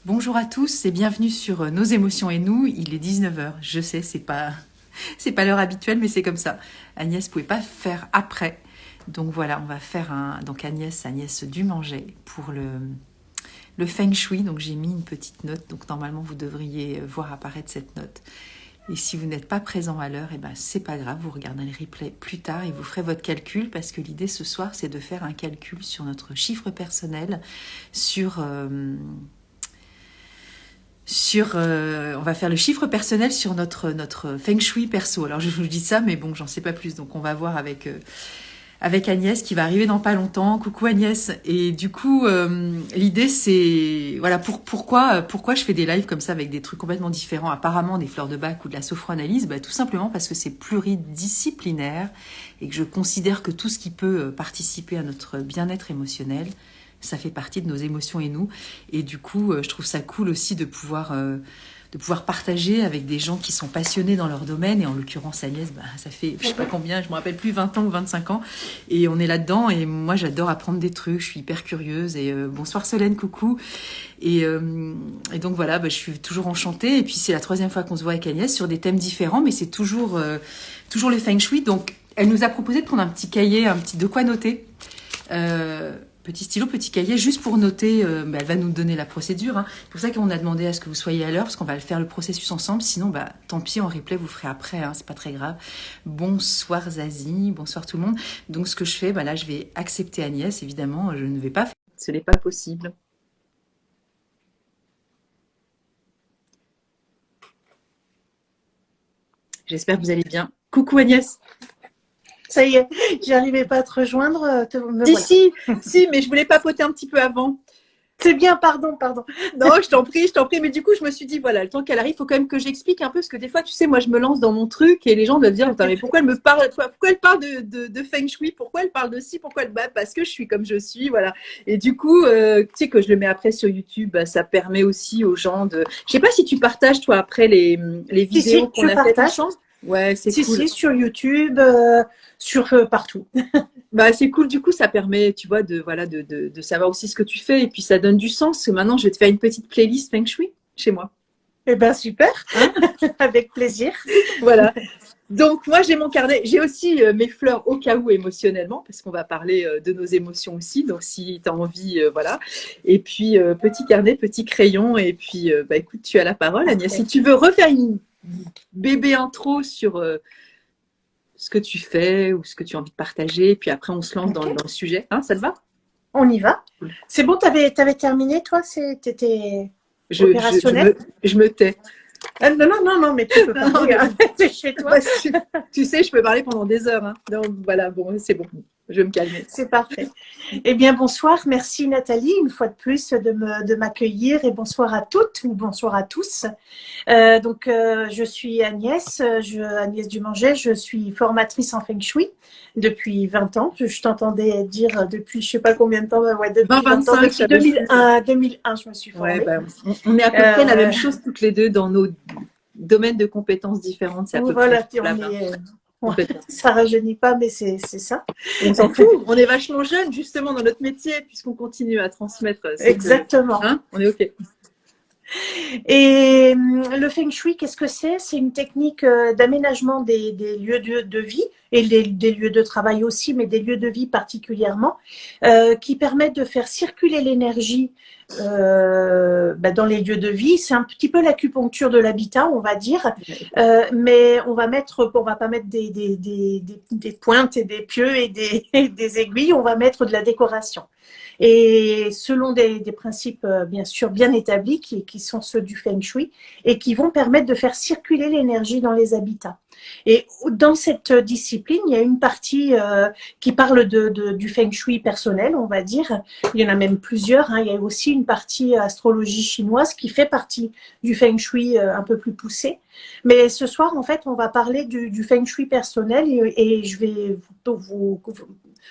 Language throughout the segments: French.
Bonjour à tous et bienvenue sur Nos émotions et nous. Il est 19 heures. Je sais, c'est pas l'heure habituelle, mais c'est comme ça. Agnès pouvait pas faire après. Donc voilà, on va faire donc Agnès Dumanger pour le Feng Shui. Donc j'ai mis une petite note. Donc normalement, vous devriez voir apparaître cette note. Et si vous n'êtes pas présent à l'heure, eh ben, c'est pas grave, vous regardez le replay plus tard et vous ferez votre calcul parce que l'idée ce soir, c'est de faire un calcul sur notre chiffre personnel, on va faire le chiffre personnel sur notre feng shui perso. Alors je vous dis ça, mais bon, j'en sais pas plus. Donc on va voir avec Agnès qui va arriver dans pas longtemps. Coucou Agnès. Et du coup, l'idée c'est voilà pourquoi je fais des lives comme ça avec des trucs complètement différents, apparemment des fleurs de bac ou de la sophranalyse. Bah, tout simplement parce que c'est pluridisciplinaire et que je considère que tout ce qui peut participer à notre bien-être émotionnel, ça fait partie de nos émotions et nous. Et du coup, je trouve ça cool aussi de pouvoir partager avec des gens qui sont passionnés dans leur domaine. Et en l'occurrence, Agnès, bah, ça fait, je sais pas combien, je me rappelle plus, 20 ans ou 25 ans. Et on est là-dedans. Et moi, j'adore apprendre des trucs. Je suis hyper curieuse. Et bonsoir Solène, coucou. Et donc voilà, bah, je suis toujours enchantée. Et puis c'est la troisième fois qu'on se voit avec Agnès sur des thèmes différents. Mais c'est toujours le feng shui. Donc elle nous a proposé de prendre un petit cahier, un petit de quoi noter. Petit stylo, petit cahier, juste pour noter, elle va nous donner la procédure. Hein. C'est pour ça qu'on a demandé à ce que vous soyez à l'heure, parce qu'on va le faire le processus ensemble. Sinon, bah, tant pis, en replay, vous ferez après, hein, c'est pas très grave. Bonsoir Zazie, bonsoir tout le monde. Donc ce que je fais, bah, là, je vais accepter Agnès, évidemment, je ne vais pas faire. Ce n'est pas possible. J'espère que vous allez bien. Coucou Agnès. Ça y est, j'arrivais pas à te rejoindre. Me Si, voilà. si, mais je voulais papoter un petit peu avant. C'est bien, pardon. Non, je t'en prie. Mais du coup, je me suis dit, voilà, le temps qu'elle arrive, il faut quand même que j'explique un peu, parce que des fois, tu sais, moi, je me lance dans mon truc et les gens doivent dire, mais pourquoi elle parle de Feng Shui, pourquoi elle parle de ci, pourquoi elle, bah, parce que je suis comme je suis, voilà. Et du coup, tu sais, que je le mets après sur YouTube, bah, ça permet aussi aux gens je sais pas si tu partages, toi, après les vidéos Si, qu'on je a faites partage. ensemble. Ouais, c'est cool. Si, sur YouTube, sur partout. Bah, c'est cool, du coup, ça permet, tu vois, de savoir aussi ce que tu fais et puis ça donne du sens. Maintenant, je vais te faire une petite playlist Feng Shui chez moi. Eh ben super, Hein. avec plaisir. Voilà. Donc, moi, j'ai mon carnet. J'ai aussi mes fleurs au cas où émotionnellement, parce qu'on va parler de nos émotions aussi. Donc, si tu as envie, voilà. Et puis, petit carnet, petit crayon. Et puis, bah, écoute, tu as la parole, Agnès. Si tu veux refaire une bébé intro sur ce que tu fais ou ce que tu as envie de partager, et puis après, on se lance Ok, dans le sujet. Hein, ça te va? on y va. Cool. C'est bon, t'avais terminé, toi? T'étais Je, je, je, opérationnel? me, je me tais. Non, mais tu peux Non, parler. non, Hein. T'es chez toi. mais tu sais, je peux parler pendant des heures. Hein. Donc, voilà, bon, c'est bon. Je vais me calmer. C'est parfait. Eh bien, bonsoir. Merci Nathalie, une fois de plus, de m'accueillir et bonsoir à toutes ou bonsoir à tous. Je suis Agnès, Agnès Dumanger, je suis formatrice en Feng Shui depuis 20 ans. Je t'entendais dire depuis je sais pas combien de temps, ouais, depuis 20 ans, 20-25, depuis ça me saoule. 2001, je me suis Ouais, formée. bah, on est à peu près la Euh, même chose toutes les deux dans nos domaines de compétences différentes. C'est à peu près voilà, puis la on main, est, complètement. ça rajeunit pas, mais c'est ça. On s'en fout. On est vachement jeunes justement dans notre métier puisqu'on continue à transmettre ce que... Exactement. Hein, on est OK. Et le feng shui, qu'est-ce que c'est? C'est une technique d'aménagement des lieux de vie et des lieux de travail aussi, mais des lieux de vie particulièrement, qui permettent de faire circuler l'énergie dans les lieux de vie. C'est un petit peu l'acupuncture de l'habitat, on va dire, mais on va pas mettre des pointes et des pieux et et des aiguilles, on va mettre de la décoration. Et selon des principes bien sûr bien établis qui sont ceux du Feng Shui et qui vont permettre de faire circuler l'énergie dans les habitats. Et dans cette discipline, il y a une partie qui parle du Feng Shui personnel, on va dire. Il y en a même plusieurs. Hein. Il y a aussi une partie astrologie chinoise qui fait partie du Feng Shui un peu plus poussé. Mais ce soir, en fait, on va parler du Feng Shui personnel et je vais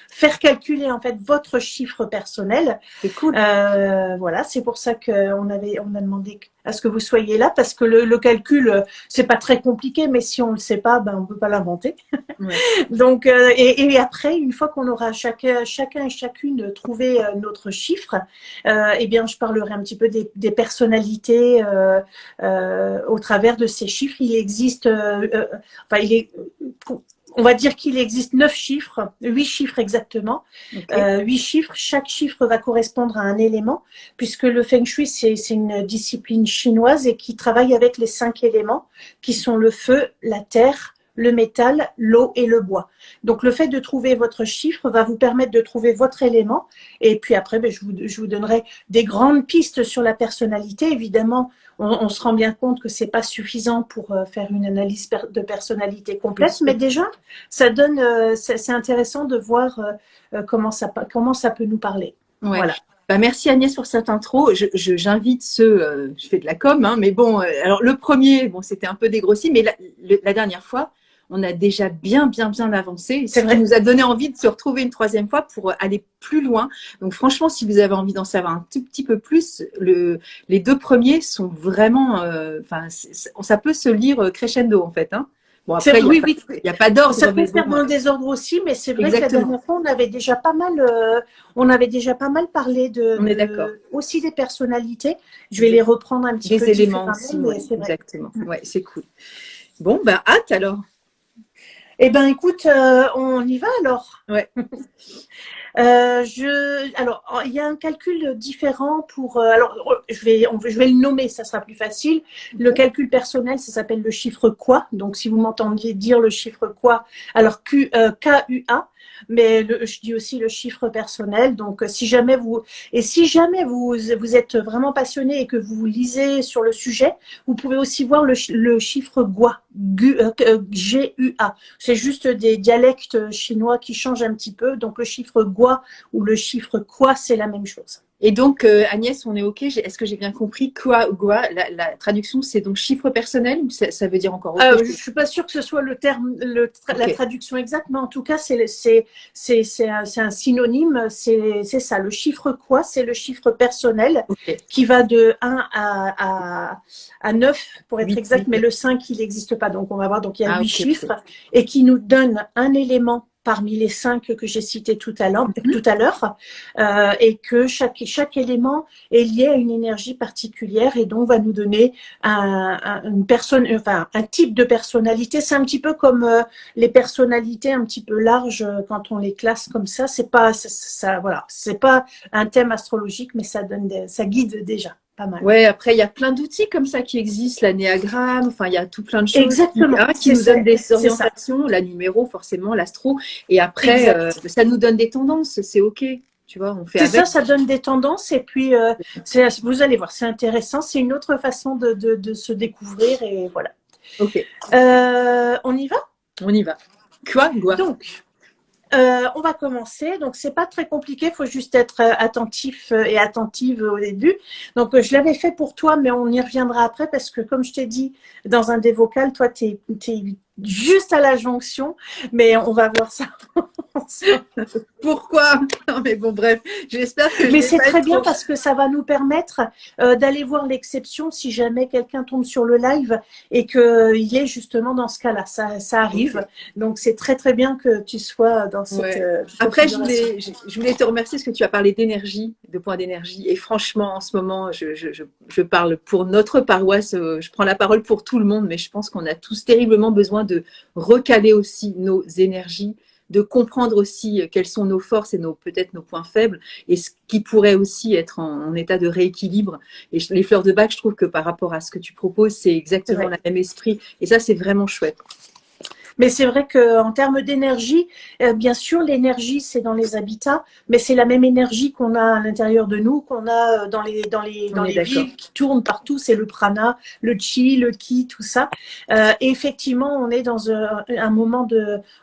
faire calculer en fait votre chiffre personnel. C'est cool. Voilà, c'est pour ça on a demandé à ce que vous soyez là, parce que le calcul, c'est pas très compliqué, mais si on le sait pas, ben on peut pas l'inventer. Ouais. Donc, et après, une fois qu'on aura chacun et chacune trouvé notre chiffre, eh bien, je parlerai un petit peu des personnalités au travers de ces chiffres. Il existe, enfin, on va dire qu'il existe 9 chiffres, 8 chiffres exactement. Okay. 8 chiffres, chaque chiffre va correspondre à un élément, puisque le Feng Shui, c'est une discipline chinoise et qui travaille avec les 5 éléments, qui sont le feu, la terre, le métal, l'eau et le bois. Donc, le fait de trouver votre chiffre va vous permettre de trouver votre élément. Et puis après, ben, je vous donnerai des grandes pistes sur la personnalité. Évidemment, on se rend bien compte que c'est pas suffisant pour faire une analyse de personnalité complète, mais déjà, ça donne, c'est intéressant de voir comment ça peut nous parler. Ouais. Voilà. Bah, merci Agnès pour cette intro. J'invite ceux, je fais de la com, hein, mais bon, alors le premier, bon, c'était un peu dégrossi, mais la dernière fois, on a déjà bien avancé. C'est ce qui nous a donné envie de se retrouver une troisième fois pour aller plus loin. Donc franchement, si vous avez envie d'en savoir un tout petit peu plus, les 2 premiers sont vraiment, enfin, ça peut se lire crescendo en fait, hein. Bon, après, il n'y a pas d'ordre. Ça peut se faire dans le désordre aussi, mais c'est vrai que la dernière fois, on avait déjà pas mal parlé aussi des personnalités. Je vais les reprendre un petit peu. Des éléments aussi, ouais, exactement. Ouais, c'est cool. Bon, ben, hâte alors. Eh ben, écoute, on y va alors. Ouais. Alors, il y a un calcul différent pour. Alors, je vais le nommer, ça sera plus facile. Le calcul personnel, ça s'appelle le chiffre quoi. Donc, si vous m'entendiez dire le chiffre quoi, alors KUA. Mais je dis aussi le chiffre personnel. Donc, si jamais vous êtes vraiment passionné et que vous lisez sur le sujet, vous pouvez aussi voir le chiffre GUA, GUA. C'est juste des dialectes chinois qui changent un petit peu. Donc, le chiffre GUA ou le chiffre quoi, c'est la même chose. Et donc, Agnès, on est OK. Est-ce que j'ai bien compris quoi, la traduction, c'est donc chiffre personnel ou ça veut dire encore autre chose? Je suis pas sûre que ce soit le terme, la traduction exacte, mais en tout cas, c'est un synonyme. C'est ça. Le chiffre quoi, c'est le chiffre personnel qui va de 1 à 9 pour être exact, mais le 5, il n'existe pas. Donc, on va voir. Donc, il y a 8 chiffres et qui nous donne un élément parmi les 5 que j'ai cités tout à l'heure, et que chaque élément est lié à une énergie particulière et donc va nous donner un type de personnalité. C'est un petit peu comme les personnalités un petit peu larges quand on les classe comme ça. C'est pas un thème astrologique, mais ça guide déjà. Pas mal. Ouais, après, il y a plein d'outils comme ça qui existent, l'anéagramme, enfin, il y a tout plein de choses. Exactement. Qui nous donnent des orientations, la numéro, forcément, l'astro. Et après, ça nous donne des tendances, c'est OK. Tu vois, on fait avec. Ça donne des tendances. Et puis, vous allez voir, c'est intéressant. C'est une autre façon de se découvrir. Et voilà. OK. On y va? On y va. Quoi? Donc, on va commencer. Donc, c'est pas très compliqué. Il faut juste être attentif et attentive au début. Donc, je l'avais fait pour toi, mais on y reviendra après parce que, comme je t'ai dit dans un des vocals, toi, t'es juste à la jonction, mais on va voir ça. Pourquoi? Non, mais bon, bref, j'espère que. Mais c'est très bien parce que ça va nous permettre d'aller voir l'exception si jamais quelqu'un tombe sur le live et qu'il est justement dans ce cas-là. Ça arrive. Okay. Donc, c'est très, très bien que tu sois dans cette. Après, je voulais te remercier parce que tu as parlé d'énergie, de points d'énergie. Et franchement, en ce moment, je parle pour notre paroisse. Je prends la parole pour tout le monde, mais je pense qu'on a tous terriblement besoin de recaler aussi nos énergies, de comprendre aussi quelles sont nos forces et peut-être nos points faibles et ce qui pourrait aussi être en état de rééquilibre. Et les fleurs de Bach, je trouve que par rapport à ce que tu proposes, c'est exactement le même esprit. Et ça, c'est vraiment chouette. Mais c'est vrai qu'en termes d'énergie, bien sûr, l'énergie, c'est dans les habitats, mais c'est la même énergie qu'on a à l'intérieur de nous, qu'on a dans les villes qui tournent partout. C'est le prana, le chi, le ki, tout ça. Et effectivement, on est dans un moment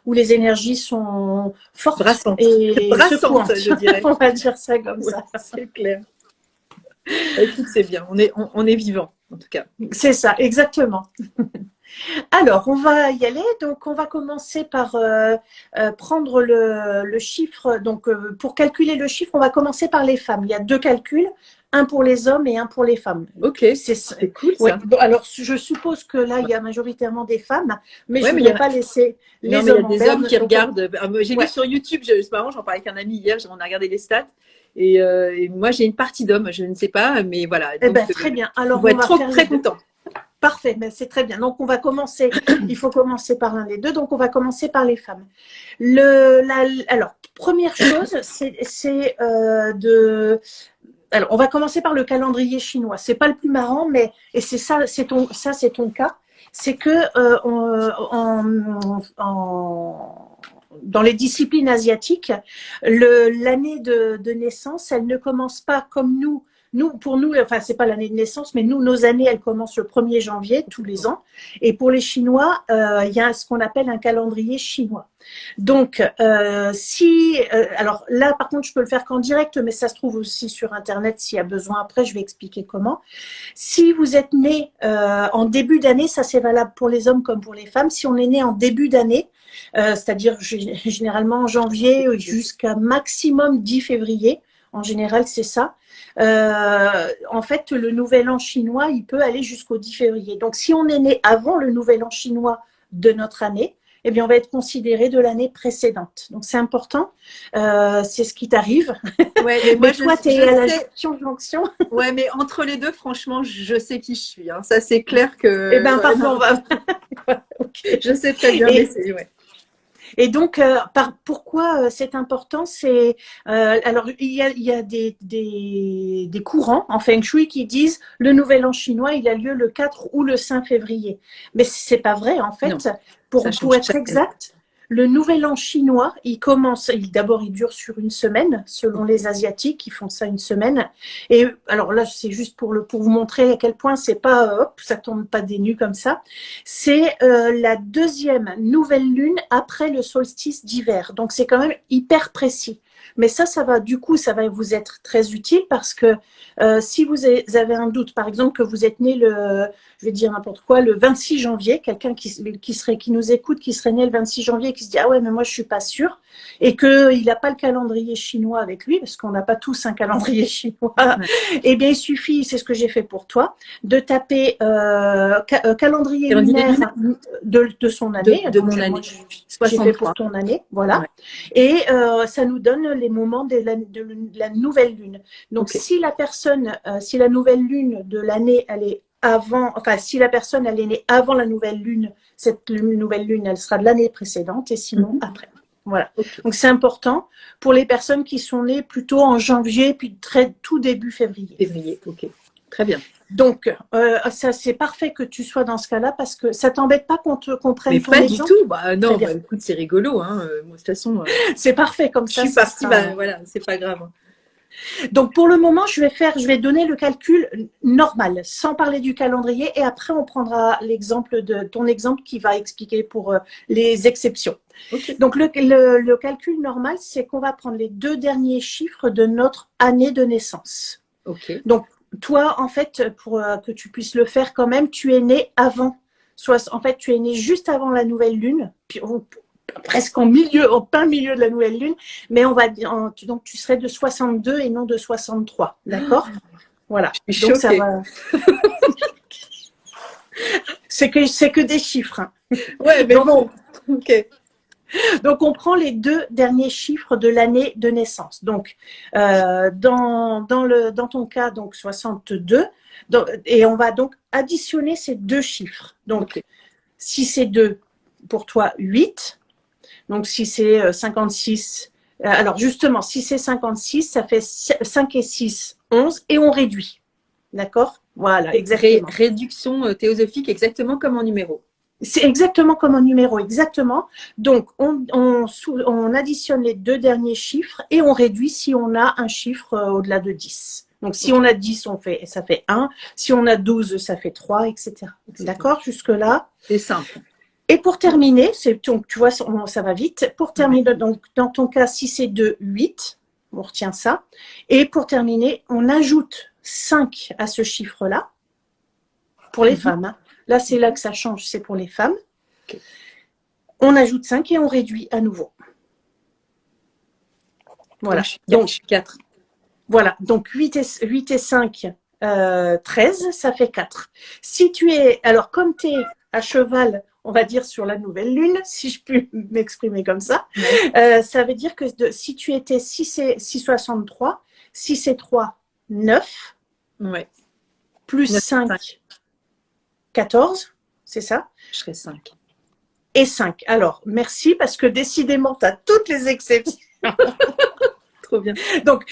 où les énergies sont fortes et brassantes, je dirais. On va dire ça comme ça. C'est clair. Écoute, c'est bien. On est vivant. en tout cas. C'est ça, exactement. Alors, on va y aller. Donc, on va commencer par prendre le chiffre. Donc, pour calculer le chiffre, on va commencer par les femmes. Il y a 2 calculs, un pour les hommes et un pour les femmes. Ok, c'est cool ça. Ouais. Bon, alors, je suppose que là, il y a majoritairement des femmes, mais Ouais, je ne mais voudrais pas laisser les hommes en il y a des hommes berne. qui regardent. J'ai vu sur YouTube, c'est marrant, j'en parlais avec un ami hier, on a regardé les stats. Et moi, j'ai une partie d'hommes, je ne sais pas, mais voilà. Eh ben, très bien. Alors, on va on être va faire très contents. Parfait, mais c'est très bien. Donc, on va commencer. Il faut commencer par l'un des deux. Donc, on va commencer par les femmes. Alors, première chose, c'est Alors, on va commencer par le calendrier chinois. C'est pas le plus marrant, mais et c'est ça, c'est ton cas. C'est que dans les disciplines asiatiques, l'année de naissance, elle ne commence pas comme nous. Pour nous, enfin, c'est pas l'année de naissance, mais nous, nos années, elles commencent le 1er janvier tous les ans. Et pour les Chinois, il y a ce qu'on appelle un calendrier chinois. Donc, alors là, par contre, je peux le faire qu'en direct, mais ça se trouve aussi sur Internet s'il y a besoin. Après, je vais expliquer comment. Si vous êtes né en début d'année, ça c'est valable pour les hommes comme pour les femmes. Si on est né en début d'année, c'est-à-dire généralement en janvier jusqu'à maximum 10 février, en général, c'est ça. En fait, le nouvel an chinois, il peut aller jusqu'au 10 février. Donc, si on est né avant le nouvel an chinois de notre année, eh bien, on va être considéré de l'année précédente. Donc, c'est important. C'est ce qui t'arrive. Ouais, mais moi, toi, tu es à la jonction. Ouais, mais entre les deux, franchement, je sais qui je suis. Hein. Ça, c'est clair que. Eh bien, pardon, on va. Okay. Je sais très bien, mais c'est. Ouais. Et donc, pourquoi c'est important? C'est alors il y a des courants en Feng Shui qui disent le Nouvel An chinois il a lieu le 4 ou le 5 février, mais c'est pas vrai en fait. Non, pour être exact, le Nouvel An chinois il commence, d'abord il dure sur une semaine selon les Asiatiques qui font ça une semaine. Et alors là c'est juste pour vous montrer à quel point c'est pas hop ça tombe pas des nues comme ça. C'est la deuxième nouvelle lune après le solstice d'hiver. Donc, c'est quand même hyper précis. Mais ça va vous être très utile parce que si vous avez un doute, par exemple, que vous êtes né je vais dire n'importe quoi, le 26 janvier, quelqu'un qui nous écoute, qui serait né le 26 janvier et qui se dit « Ah ouais, mais moi, je suis pas sûre » et qu'il n'a pas le calendrier chinois avec lui, parce qu'on n'a pas tous un calendrier chinois, eh bien, il suffit, c'est ce que j'ai fait pour toi, de taper calendrier lunaire de son année. De mon année. J'ai fait pour ton année, voilà. Ouais. Et ça nous donne les moments de la nouvelle lune. Donc, si la personne, si la nouvelle lune de l'année, elle est si la personne elle est née avant la nouvelle lune, cette nouvelle lune, elle sera de l'année précédente et sinon après. Voilà. Donc c'est important pour les personnes qui sont nées plutôt en janvier puis tout début février. Février, ok. Très bien. Donc ça c'est parfait que tu sois dans ce cas-là parce que ça t'embête pas qu'on prenne ton exemple. Mais pas du tout. Bah non, écoute, c'est rigolo. Hein. De toute façon. C'est parfait comme ça. Je suis partie. Voilà, c'est pas grave. Donc pour le moment, je vais donner le calcul normal, sans parler du calendrier, et après on prendra ton exemple qui va expliquer pour les exceptions. Okay. Donc le calcul normal, c'est qu'on va prendre les 2 derniers chiffres de notre année de naissance. Okay. Donc toi, en fait, pour que tu puisses le faire quand même, tu es né avant. En fait, tu es né juste avant la nouvelle lune. Puis presque en plein milieu de la nouvelle lune, mais donc tu serais de 62 et non de 63, d'accord? Voilà. Je suis choquée. Ça va. c'est que des chiffres. Hein. Ouais, mais bon. Ok. Donc on prend les 2 derniers chiffres de l'année de naissance. Donc dans ton cas donc 62 et on va donc additionner ces 2 chiffres. Donc si c'est 2 pour toi 8. Donc, si c'est 56, alors justement, si c'est 56, ça fait 5 et 6, 11, et on réduit. D'accord? Voilà, exactement. Réduction théosophique, exactement comme en numéro. C'est exactement comme en numéro, exactement. Donc, on additionne les 2 derniers chiffres et on réduit si on a un chiffre au-delà de 10. Donc, si on a 10, ça fait 1. Si on a 12, ça fait 3, etc. D'accord? Jusque-là. C'est simple. Et pour terminer, donc, tu vois, ça va vite. Pour terminer, donc, dans ton cas, si c'est 2, 8, on retient ça. Et pour terminer, on ajoute 5 à ce chiffre-là. pour les femmes. Hein. Là, c'est là que ça change, c'est pour les femmes. Ok. On ajoute 5 et on réduit à nouveau. Voilà. Donc, je suis 4. Voilà. Donc, 8 et 5, 13, ça fait 4. Si tu es, alors comme tu es à cheval, on va dire sur la nouvelle lune, si je puis m'exprimer comme ça, ça veut dire que si tu étais 6,63, 6 et 3, 9, Ouais. plus 9, 5, 14, c'est ça? Je serais 5. Et 5. Alors, merci parce que décidément, tu as toutes les exceptions. Trop bien. Donc,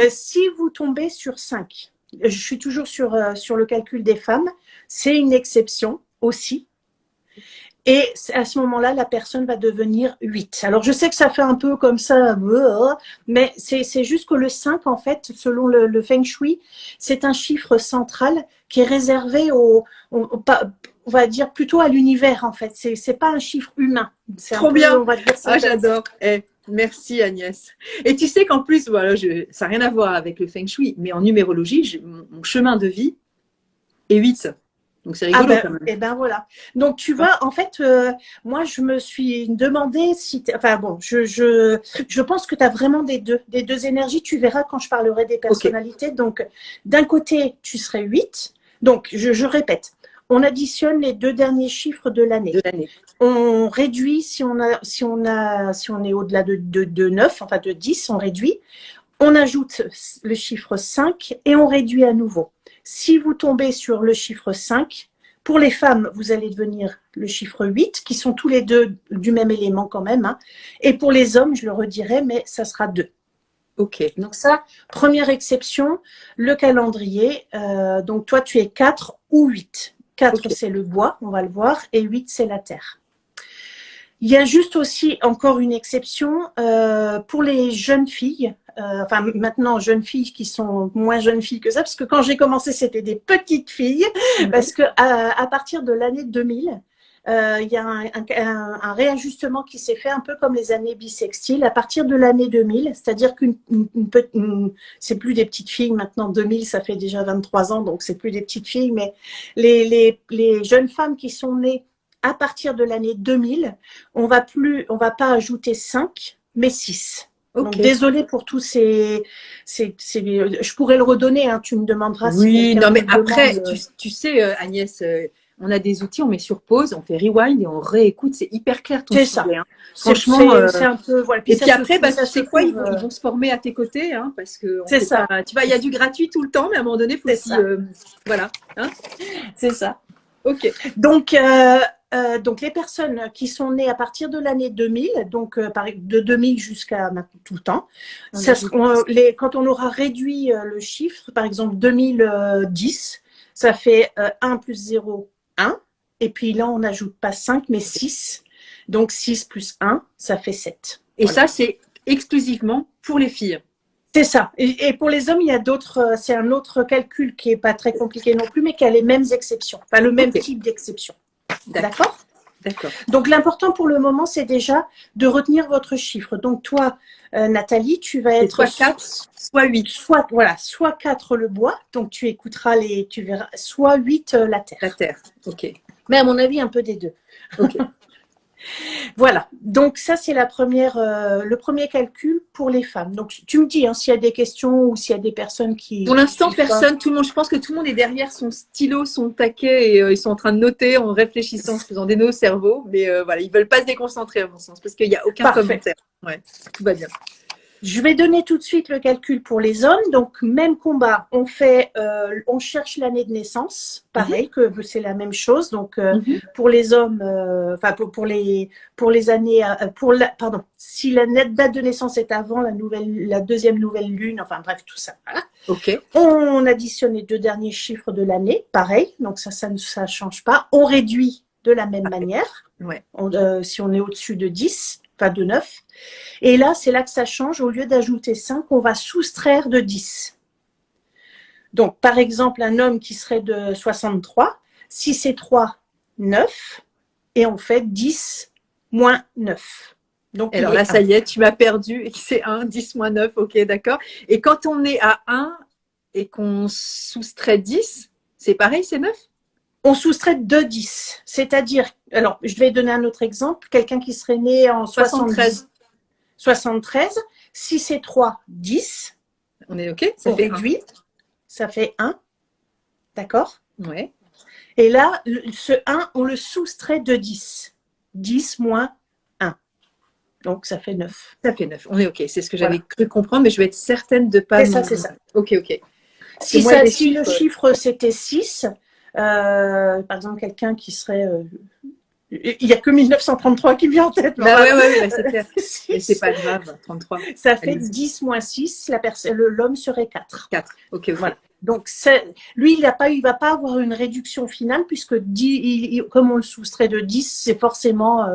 si vous tombez sur 5, je suis toujours sur le calcul des femmes, c'est une exception aussi. Et à ce moment-là, la personne va devenir 8. Alors, je sais que ça fait un peu comme ça, mais c'est juste que le 5, en fait, selon le Feng Shui, c'est un chiffre central qui est réservé on va dire plutôt à l'univers, en fait. C'est pas un chiffre humain. Trop bien. On va dire ça. Ah, j'adore. Merci Agnès. Et tu sais qu'en plus, voilà, ça n'a rien à voir avec le Feng Shui, mais en numérologie, mon chemin de vie est 8. Donc c'est rigolo quand même. Et ben voilà. Donc tu vois, en fait, moi je me suis demandé si, enfin bon, je pense que tu as vraiment des deux énergies. Tu verras quand je parlerai des personnalités. Okay. Donc d'un côté, tu serais 8. Donc je répète, on additionne les 2 derniers chiffres de l'année. On réduit si on est au-delà de 9, enfin de 10, on réduit. On ajoute le chiffre 5 et on réduit à nouveau. Si vous tombez sur le chiffre 5, pour les femmes, vous allez devenir le chiffre 8, qui sont tous les deux du même élément quand même. Hein. Et pour les hommes, je le redirai, mais ça sera 2. Ok. Donc ça, première exception, le calendrier. Donc toi, tu es 4 ou 8. 4, okay. C'est le bois, on va le voir, et 8, c'est la terre. Il y a juste aussi encore une exception pour les jeunes filles. Enfin, maintenant, jeunes filles qui sont moins jeunes filles que ça, parce que quand j'ai commencé, c'était des petites filles, parce que à partir de l'année 2000, il y a un réajustement qui s'est fait un peu comme les années bissextiles. À partir de l'année 2000, c'est-à-dire c'est plus des petites filles maintenant. 2000, ça fait déjà 23 ans, donc c'est plus des petites filles, mais les jeunes femmes qui sont nées à partir de l'année 2000, on va pas ajouter 5, mais 6. Okay. Donc, désolée pour tous ces je pourrais le redonner, hein, tu me demanderas. Oui, non, mais après, tu sais, Agnès, on a des outils, on met sur pause, on fait rewind et on réécoute, c'est hyper clair ton sujet. Hein. Franchement, c'est un peu, voilà. Et puis après, c'est quoi, ils vont se former à tes côtés, hein, parce que c'est ça. Tu vois, il y a du gratuit tout le temps, mais à un moment donné, il faut aussi, voilà. Hein. C'est ça. Ok. Donc, les personnes qui sont nées à partir de l'année 2000, donc de 2000 jusqu'à tout le temps, quand on aura réduit le chiffre, par exemple 2010, ça fait 1 plus 0, 1. Et puis là, on n'ajoute pas 5, mais 6. Donc 6 plus 1, ça fait 7. Et voilà. Ça, c'est exclusivement pour les filles. C'est ça. Et pour les hommes, il y a d'autres, c'est un autre calcul qui n'est pas très compliqué non plus, mais qui a les mêmes exceptions, enfin le même type d'exception. D'accord. Donc, l'important pour le moment, c'est déjà de retenir votre chiffre. Donc, toi, Nathalie, tu vas être… Soit 4, soit 8. Soit 4 le bois, donc tu écouteras tu verras, soit 8 la terre. La terre, ok. Mais à mon avis, un peu des deux. Ok. Voilà, donc ça c'est le premier calcul pour les femmes. Donc tu me dis hein, s'il y a des questions ou s'il y a des personnes qui… Pour l'instant, personne, tout le monde, je pense que tout le monde est derrière son stylo, son taquet et ils sont en train de noter en réfléchissant, en se faisant des nœuds au cerveau. Mais voilà, ils ne veulent pas se déconcentrer à mon sens parce qu'il n'y a aucun commentaire. Ouais, tout va bien. Je vais donner tout de suite le calcul pour les hommes. Donc, même combat, on cherche l'année de naissance. Pareil, que c'est la même chose. Donc, pour les hommes, enfin, pour les années, pardon, si la date de naissance est avant la deuxième nouvelle lune, enfin, bref, tout ça. Voilà. Ok. On additionne les 2 derniers chiffres de l'année. Pareil. Donc, ça change pas. On réduit de la même manière. Ouais. Si on est au-dessus de 10. Enfin de 9. Et là, c'est là que ça change. Au lieu d'ajouter 5, on va soustraire de 10. Donc, par exemple, un homme qui serait de 63, 6 et 3, 9. Et on fait 10 moins 9. Donc, alors là, ça y est, tu m'as perdu. C'est 1, 10 moins 9. Ok, d'accord. Et quand on est à 1 et qu'on soustrait 10, c'est pareil, c'est 9 ? on soustrait 2 10. C'est-à-dire, alors je vais donner un autre exemple, quelqu'un qui serait né en 73, si c'est 3, 10. On est OK? Ça fait 8, ça fait 1. D'accord? Ouais. Et là, ce 1, on le soustrait de 10. 10 moins 1. Donc, ça fait 9. Ça fait 9. On est OK. C'est ce que j'avais cru comprendre, mais je vais être certaine de ne pas… C'est ça. OK, OK. Si le chiffre, c'était 6, par exemple, quelqu'un qui serait… il n'y a que 1933 qui me vient en tête. Bah ouais, c'est clair. Mais c'est pas grave, 33. Ça fait 10 moins 6, l'homme serait 4. 4, OK. Voilà. Donc, lui, il va pas avoir une réduction finale puisque comme on le soustrait de 10, c'est forcément,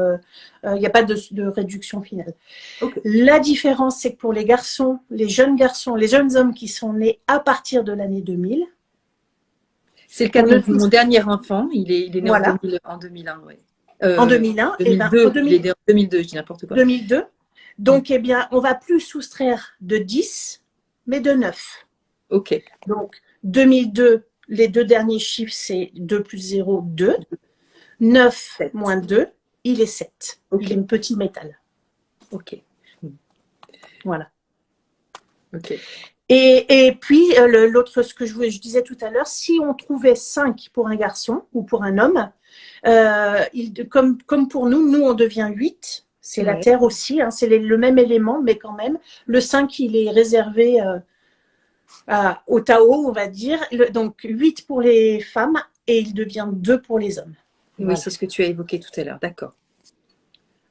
il n'y a pas de réduction finale. Okay. La différence, c'est que pour les garçons, les jeunes hommes qui sont nés à partir de l'année 2000. C'est le cas de mon dernier enfant, il est né en 2001, ouais. En 2001, 2002, il est né en 2002, je dis n'importe quoi. 2002. Donc, eh bien, on va plus soustraire de 10, mais de 9. OK. Donc, 2002, les 2 derniers chiffres, c'est 2 plus 0, 2. 9 7. Moins 2, il est 7. Okay. Il est un petit métal. OK. Voilà. OK. Et puis, l'autre, ce que je disais tout à l'heure, si on trouvait 5 pour un garçon ou pour un homme, comme pour nous, on devient 8. C'est la Terre aussi, hein, c'est le même élément, mais quand même. Le 5, il est réservé au Tao, on va dire. Donc, 8 pour les femmes et il devient 2 pour les hommes. Oui, voilà. C'est ce que tu as évoqué tout à l'heure. D'accord.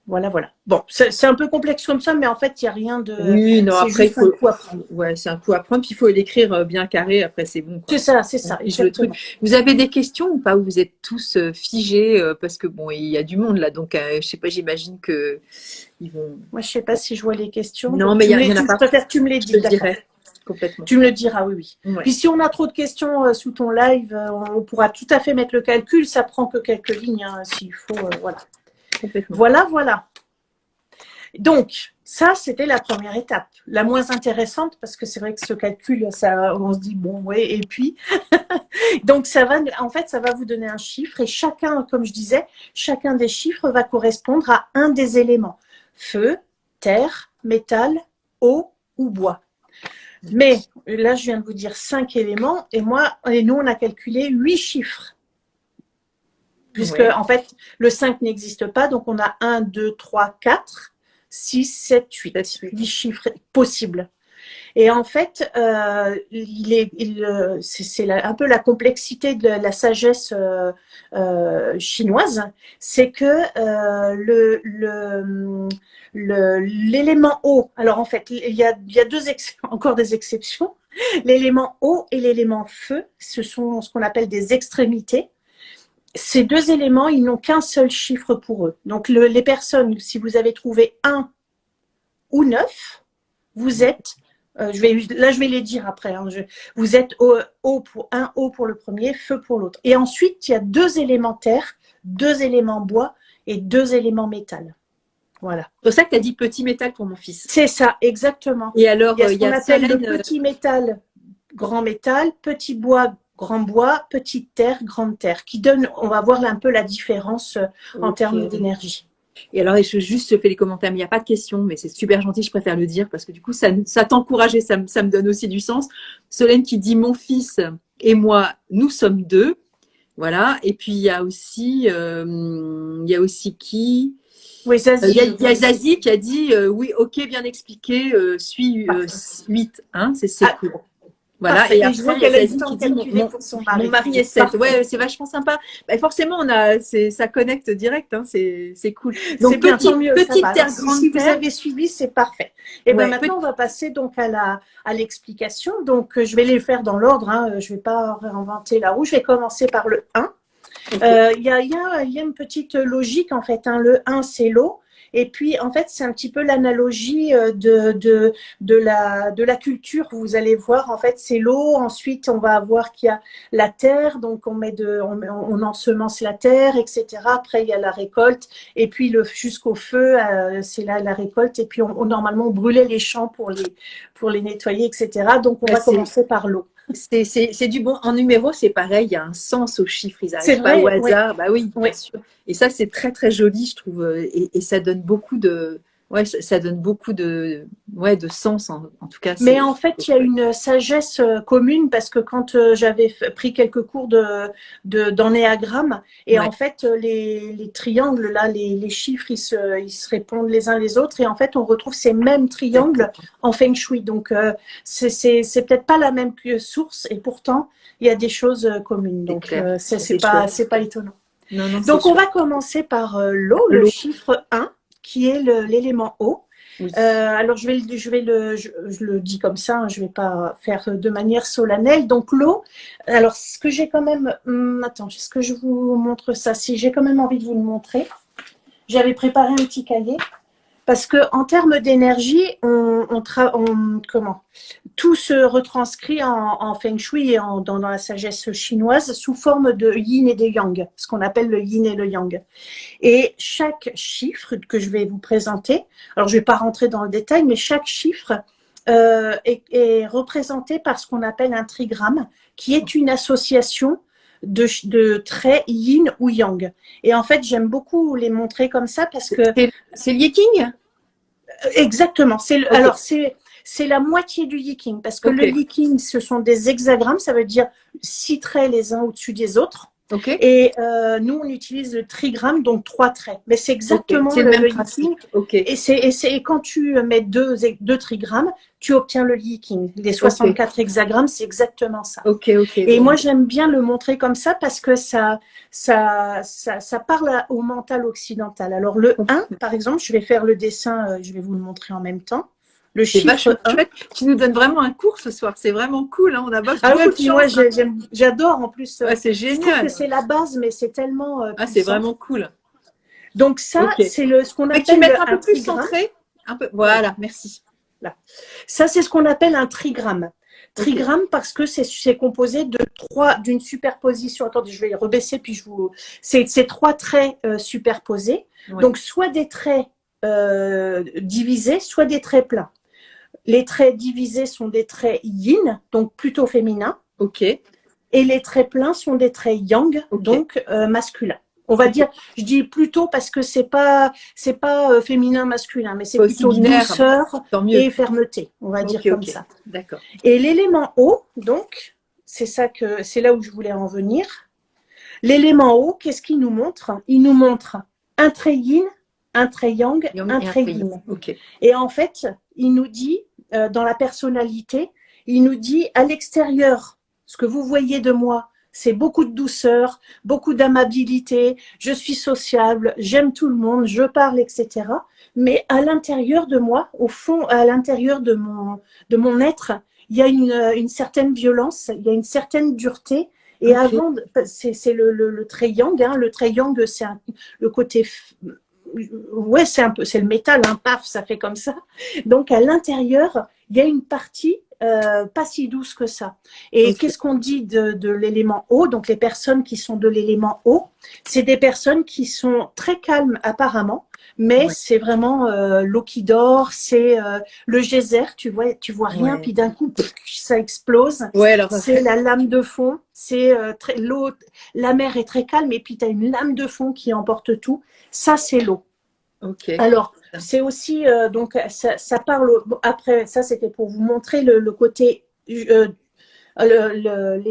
Voilà. Bon, c'est un peu complexe comme ça, mais en fait, il n'y a rien de… Oui, non, après, il faut… un coup à prendre. Ouais, c'est un coup à prendre, puis il faut l'écrire bien carré, après, c'est bon. C'est ça, exactement. Vous avez des questions ou pas, où vous êtes tous figés, parce que bon, il y a du monde là, donc je sais pas, j'imagine que ils vont… Moi, je sais pas si je vois les questions. Non, mais il y en a pas. Je préfère que tu me les dises, d'accord. Complètement. Tu me le diras, oui. Ouais. Puis si on a trop de questions sous ton live, on pourra tout à fait mettre le calcul. Ça prend que quelques lignes, hein, s'il faut. Voilà. Complètement. Voilà. Donc, ça, c'était la première étape. La moins intéressante, parce que c'est vrai que ce calcul, on se dit, bon, ouais, et puis. Donc, ça va vous donner un chiffre. Et chacun, comme je disais, chacun des chiffres va correspondre à un des éléments. Feu, terre, métal, eau ou bois. Mais là, je viens de vous dire 5 éléments et nous, on a calculé 8 chiffres. Puisque, en fait, le 5 n'existe pas. Donc, on a 1, 2, 3, 4, 6, 7, 8. 8 chiffres possibles. Et en fait, c'est un peu la complexité de la sagesse chinoise. C'est que l'élément eau, alors en fait, il y a encore des exceptions. L'élément eau et l'élément feu, ce sont ce qu'on appelle des extrémités. Ces 2 éléments, ils n'ont qu'un seul chiffre pour eux. Donc, les personnes, si vous avez trouvé 1 ou 9, vous êtes, je vais les dire après, hein, vous êtes eau pour le premier, feu pour l'autre. Et ensuite, il y a 2 éléments terre, 2 éléments bois et 2 éléments métal. Voilà. C'est pour ça que tu as dit petit métal pour mon fils. C'est ça, exactement. Et alors, il y a le petit métal, grand métal, petit bois, grand bois, petite terre, grande terre, qui donne, on va voir un peu la différence en termes d'énergie. Et alors, je fais les commentaires, mais il n'y a pas de questions, mais c'est super gentil, je préfère le dire, parce que du coup, ça t'encourage et ça me donne aussi du sens. Solène qui dit, mon fils et moi, nous sommes 2. Voilà. Et puis, il y a aussi qui… Oui, Zazie. Il y a Zazie qui a dit, oui, ok, bien expliqué, suis 8, hein, c'est cool. Voilà, parfait. et après, il y a Zazie qui dit mon mari est 7. Ouais, c'est vachement sympa. Bah, forcément, ça connecte direct, hein, c'est cool. Donc, petite terre, grande si terre. vous avez suivi, c'est parfait. Et bien maintenant, on va passer donc à l'explication. Donc, je vais les faire dans l'ordre, hein, je ne vais pas réinventer la roue. Je vais commencer par le 1. Il y a une petite logique, en fait, hein. Le 1, c'est l'eau. Et puis, en fait, c'est un petit peu l'analogie de la culture. Vous allez voir, en fait, c'est l'eau. Ensuite, on va voir qu'il y a la terre. Donc, on ensemence la terre, etc. Après, il y a la récolte. Et puis, jusqu'au feu, c'est la récolte. Et puis, normalement, on brûlait les champs pour les nettoyer, etc. Donc, on va commencer par l'eau. C'est du bon. En numéro, c'est pareil, il y a un sens aux chiffres, ils C'est n'arrivent pas au vrai, oui. hasard. Bah oui, bien sûr. Et ça, c'est très, très joli, je trouve. Et ça donne beaucoup de. Ouais, ça donne beaucoup de sens, en tout cas. Mais en fait, il y a une sagesse commune parce que quand j'avais pris quelques cours d'ennéagramme, et en fait, les triangles, là, les chiffres, ils se répondent les uns les autres, et en fait, on retrouve ces mêmes triangles en Feng Shui. Donc, c'est peut-être pas la même source, et pourtant, il y a des choses communes. Donc, c'est pas étonnant. Non, donc, on va commencer par l'eau, le chiffre 1, qui est l'élément eau. Oui. Alors je le dis comme ça, hein, je vais pas faire de manière solennelle. Donc l'eau, alors ce que j'ai quand même, attends, est-ce que je vous montre ça? Si j'ai quand même envie de vous le montrer, j'avais préparé un petit cahier parce que en termes d'énergie, tout se retranscrit en Feng Shui et dans la sagesse chinoise sous forme de yin et de yang, ce qu'on appelle le yin et le yang. Et chaque chiffre que je vais vous présenter, alors je ne vais pas rentrer dans le détail, mais chaque chiffre est représenté par ce qu'on appelle un trigramme, qui est une association de traits yin ou yang. Et en fait, j'aime beaucoup les montrer comme ça parce que… C'est le Yiking ? Exactement. Alors, c'est la moitié du Yiking parce que le Yiking, ce sont des hexagrammes, ça veut dire 6 traits les uns au-dessus des autres. Et nous, on utilise le trigramme, donc 3 traits. Mais c'est exactement le Yiking. Et quand tu mets deux trigrammes, tu obtiens le Yiking. Les 64 hexagrammes, c'est exactement ça. Et moi, j'aime bien le montrer comme ça parce que ça parle au mental occidental. Alors, le 1, par exemple, je vais faire le dessin, je vais vous le montrer en même temps. Le chiffre 1. Tu nous donnes vraiment un cours ce soir, c'est vraiment cool, hein, on a moi j'adore en plus. C'est génial. Je trouve que c'est la base, mais c'est tellement c'est vraiment cool. Donc ça, c'est ce qu'on appelle tu mettre un peu plus centré. Voilà, merci. Là. Ça, c'est ce qu'on appelle un trigramme. Trigramme parce que c'est composé d'une superposition. Attendez, je vais rebaisser puis c'est 3 traits superposés. Donc soit des traits divisés, soit des traits plats. Les traits divisés sont des traits yin, donc plutôt féminins. Et les traits pleins sont des traits yang, donc masculins. On va dire, je dis plutôt parce que c'est pas féminin masculin, mais c'est plutôt douceur et fermeté. On va dire comme ça. D'accord. Et l'élément eau, donc, c'est là où je voulais en venir. L'élément eau, qu'est-ce qu'il nous montre? Il nous montre un trait yin, un trait yang, un trait yin. Et en fait, il nous dit, dans la personnalité, il nous dit à l'extérieur, ce que vous voyez de moi, c'est beaucoup de douceur, beaucoup d'amabilité, je suis sociable, j'aime tout le monde, je parle, etc. Mais à l'intérieur de moi, au fond, à l'intérieur de mon être, il y a une certaine violence, il y a une certaine dureté. Et avant, c'est le trait yang, hein, le trait yang, c'est le côté… Ouais, c'est le métal, hein, paf, ça fait comme ça. Donc, à l'intérieur, il y a une partie pas si douce que ça. Et qu'est-ce qu'on dit de l'élément eau? Donc, les personnes qui sont de l'élément eau, c'est des personnes qui sont très calmes apparemment, mais c'est vraiment l'eau qui dort, c'est le geyser, tu vois rien, puis d'un coup, ça explose. C'est la lame de fond, c'est l'eau, la mer est très calme, et puis tu as une lame de fond qui emporte tout. Ça, c'est l'eau. Alors, c'est aussi, donc, ça parle, après, ça, c'était pour vous montrer le côté, les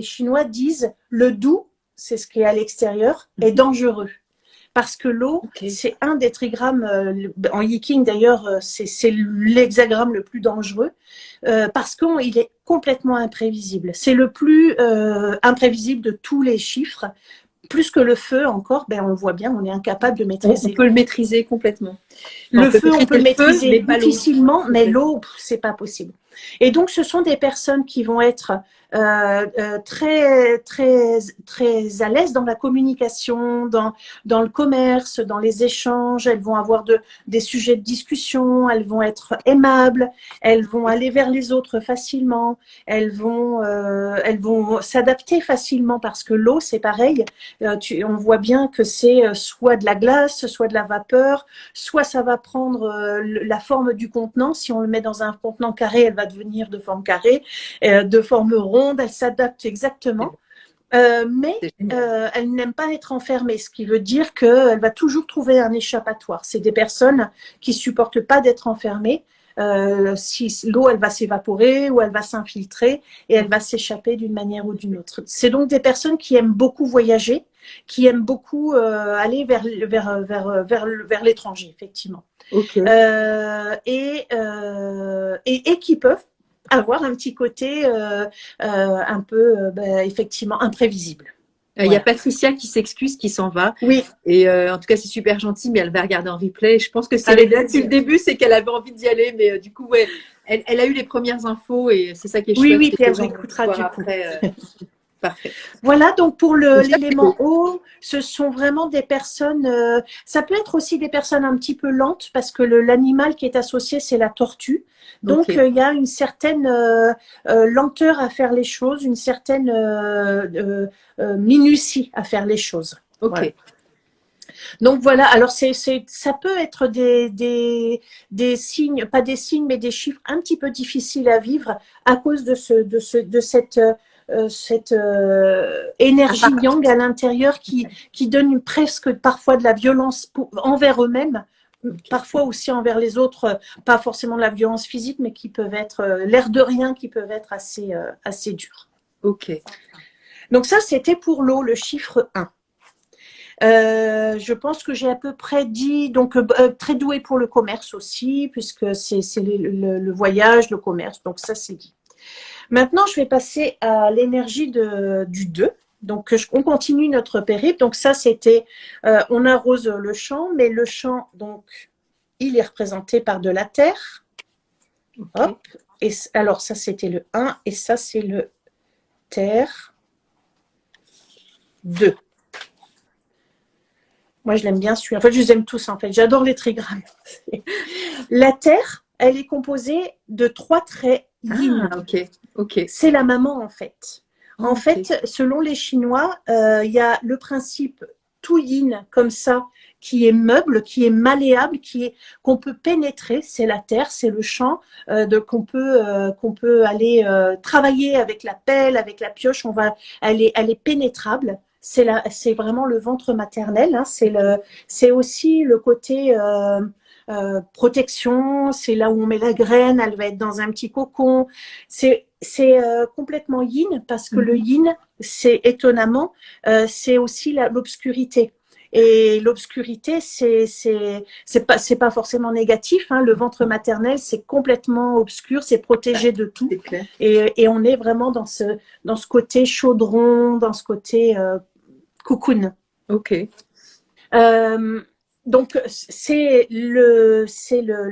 Chinois disent, le doux, c'est ce qui est à l'extérieur, est dangereux. Parce que l'eau, c'est un des trigrammes, en Yiking d'ailleurs, c'est l'hexagramme le plus dangereux, parce qu'il est complètement imprévisible. C'est le plus imprévisible de tous les chiffres. Plus que le feu encore, on le voit bien, on est incapable de maîtriser. On peut le maîtriser complètement. Le feu, on peut le maîtriser difficilement, mais l'eau, c'est pas possible. Et donc, ce sont des personnes qui vont être très, très, très à l'aise dans la communication, dans le commerce, dans les échanges. Elles vont avoir des sujets de discussion, elles vont être aimables, elles vont aller vers les autres facilement, elles vont s'adapter facilement parce que l'eau, c'est pareil. On voit bien que c'est soit de la glace, soit de la vapeur, soit ça va prendre la forme du contenant. Si on le met dans un contenant carré, elle va devenir de forme carrée, de forme ronde, elle s'adapte exactement. Mais elle n'aime pas être enfermée, ce qui veut dire qu'elle va toujours trouver un échappatoire. C'est des personnes qui supportent pas d'être enfermées. Si l'eau, elle va s'évaporer ou elle va s'infiltrer et elle va s'échapper d'une manière ou d'une autre. C'est donc des personnes qui aiment beaucoup voyager, qui aiment beaucoup aller vers l'étranger, effectivement. Okay. Et qui peuvent avoir un petit côté un peu, effectivement, imprévisible. Il y a Patricia qui s'excuse, qui s'en va. Oui. Et en tout cas, c'est super gentil, mais elle va regarder en replay. Je pense que c'est depuis le début, c'est qu'elle avait envie d'y aller, mais du coup, ouais, elle a eu les premières infos et c'est ça qui est chouette. Oui, puis elle réécoutera du coup. Parfait. Voilà, donc pour l'élément eau, ce sont vraiment des personnes, ça peut être aussi des personnes un petit peu lentes parce que l'animal qui est associé, c'est la tortue. Donc, il y a une certaine lenteur à faire les choses, une certaine minutie à faire les choses. Ok. Voilà. Donc voilà, alors ça peut être des signes, pas des signes, mais des chiffres un petit peu difficiles à vivre à cause de cette énergie yang à l'intérieur qui donne presque parfois de la violence envers eux-mêmes, parfois aussi envers les autres, pas forcément de la violence physique, mais qui peuvent être l'air de rien, qui peuvent être assez durs. Ok. Donc ça, c'était pour l'eau, le chiffre 1. Je pense que j'ai à peu près dit, donc très doué pour le commerce aussi, puisque c'est le voyage, le commerce, donc ça c'est dit. Maintenant, je vais passer à l'énergie du 2. Donc, on continue notre périple. Donc, ça, c'était, on arrose le champ, mais le champ, donc, il est représenté par de la terre. Okay. Hop. Et alors, ça, c'était le 1, et ça, c'est le terre 2. Moi, je l'aime bien celui-là. En fait, je les aime tous, en fait. J'adore les trigrammes. La terre, elle est composée de 3 traits yin. Ah, ok. C'est la maman, en fait. En fait, selon les Chinois, il y a le principe tout yin, comme ça, qui est meuble, qui est malléable, qu'on peut pénétrer. C'est la terre, c'est le champ, qu'on peut aller travailler avec la pelle, avec la pioche. Elle est pénétrable. C'est vraiment le ventre maternel. Hein. C'est aussi le côté protection. C'est là où on met la graine. Elle va être dans un petit cocon. C'est complètement yin parce que le yin, c'est étonnamment, c'est aussi l'obscurité. Et l'obscurité, c'est pas forcément négatif. Hein. Le ventre maternel, c'est complètement obscur, c'est protégé de tout. Et on est vraiment dans ce côté chaudron, dans ce côté cocoon. Ok. Donc, c'est le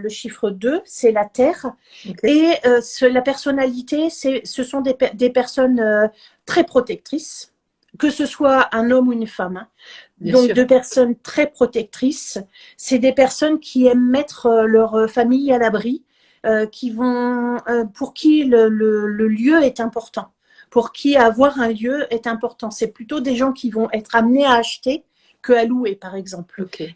chiffre 2, c'est la terre. Okay. Et la personnalité, ce sont des personnes très protectrices, que ce soit un homme ou une femme. Hein. Donc, sûr. 2 personnes très protectrices. C'est des personnes qui aiment mettre leur famille à l'abri, pour qui le lieu est important, pour qui avoir un lieu est important. C'est plutôt des gens qui vont être amenés à acheter que à louer, par exemple. Okay.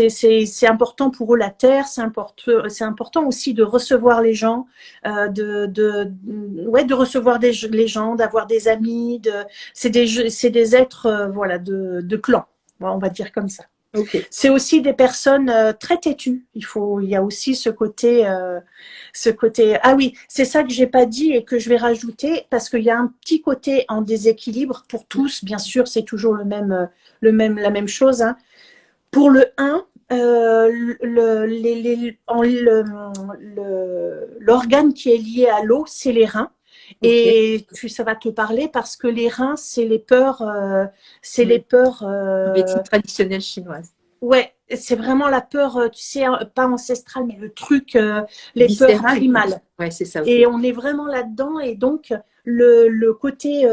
C'est important pour eux la terre, c'est important aussi de recevoir les gens, de recevoir les gens, d'avoir des amis, c'est des êtres voilà de clan, on va dire comme ça. Okay. C'est aussi des personnes très têtues. Il y a aussi ce côté. Ah oui, c'est ça que j'ai pas dit et que je vais rajouter parce qu'il y a un petit côté en déséquilibre pour tous. Bien sûr, c'est toujours la même chose. Hein. Pour le 1, l'organe qui est lié à l'eau, c'est les reins. Et ça va te parler parce que les reins, c'est les peurs, médecine traditionnelle chinoise. Ouais, c'est vraiment la peur, tu sais, pas ancestrale, mais le truc, les viscérale, peurs primales. Ouais, c'est ça. Et on est vraiment là-dedans. Et donc, le côté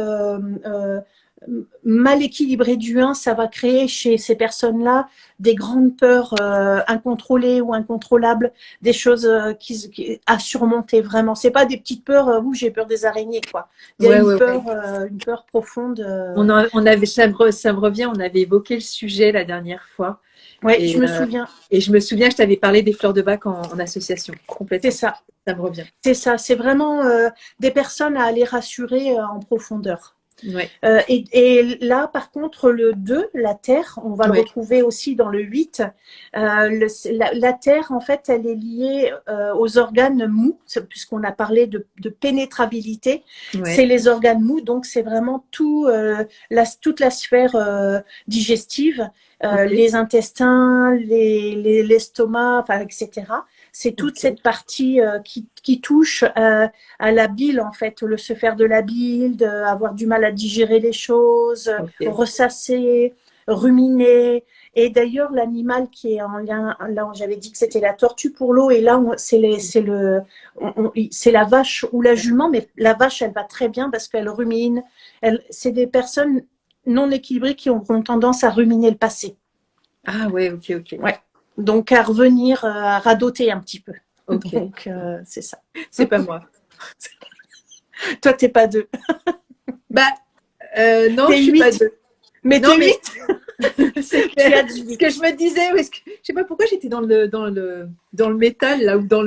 mal équilibré du 1, ça va créer chez ces personnes-là des grandes peurs incontrôlées ou incontrôlables, des choses à surmonter vraiment. C'est pas des petites peurs où j'ai peur des araignées, quoi. Il y a une peur profonde. Ça me revient, on avait évoqué le sujet la dernière fois. Ouais, je me souviens. Et je me souviens que je t'avais parlé des fleurs de bac en association. Complètement. C'est ça. Ça me revient. C'est ça. C'est vraiment des personnes à aller rassurer en profondeur. Ouais. Et là, par contre, le 2, la Terre, on va le retrouver aussi dans le 8. La Terre, en fait, elle est liée aux organes mous, puisqu'on a parlé de pénétrabilité. Ouais. C'est les organes mous, donc c'est vraiment toute la sphère digestive, les intestins, l'estomac, enfin, etc. C'est toute cette partie qui touche à la bile, en fait, se faire de la bile, avoir du mal à digérer les choses, ressasser, ruminer. Et d'ailleurs, l'animal qui est en lien, là, j'avais dit que c'était la tortue pour l'eau, et là, c'est la vache ou la jument, mais la vache, elle va très bien parce qu'elle rumine. C'est des personnes non équilibrées qui auront tendance à ruminer le passé. Ah ouais, ok. Ouais. Donc, à revenir, à radoter un petit peu. Okay. Donc, c'est ça. C'est pas moi. Toi, t'es pas 2. Non, je suis pas 2. Mais t'es 8. Ce que je me disais, je sais pas pourquoi j'étais dans le métal là ou dans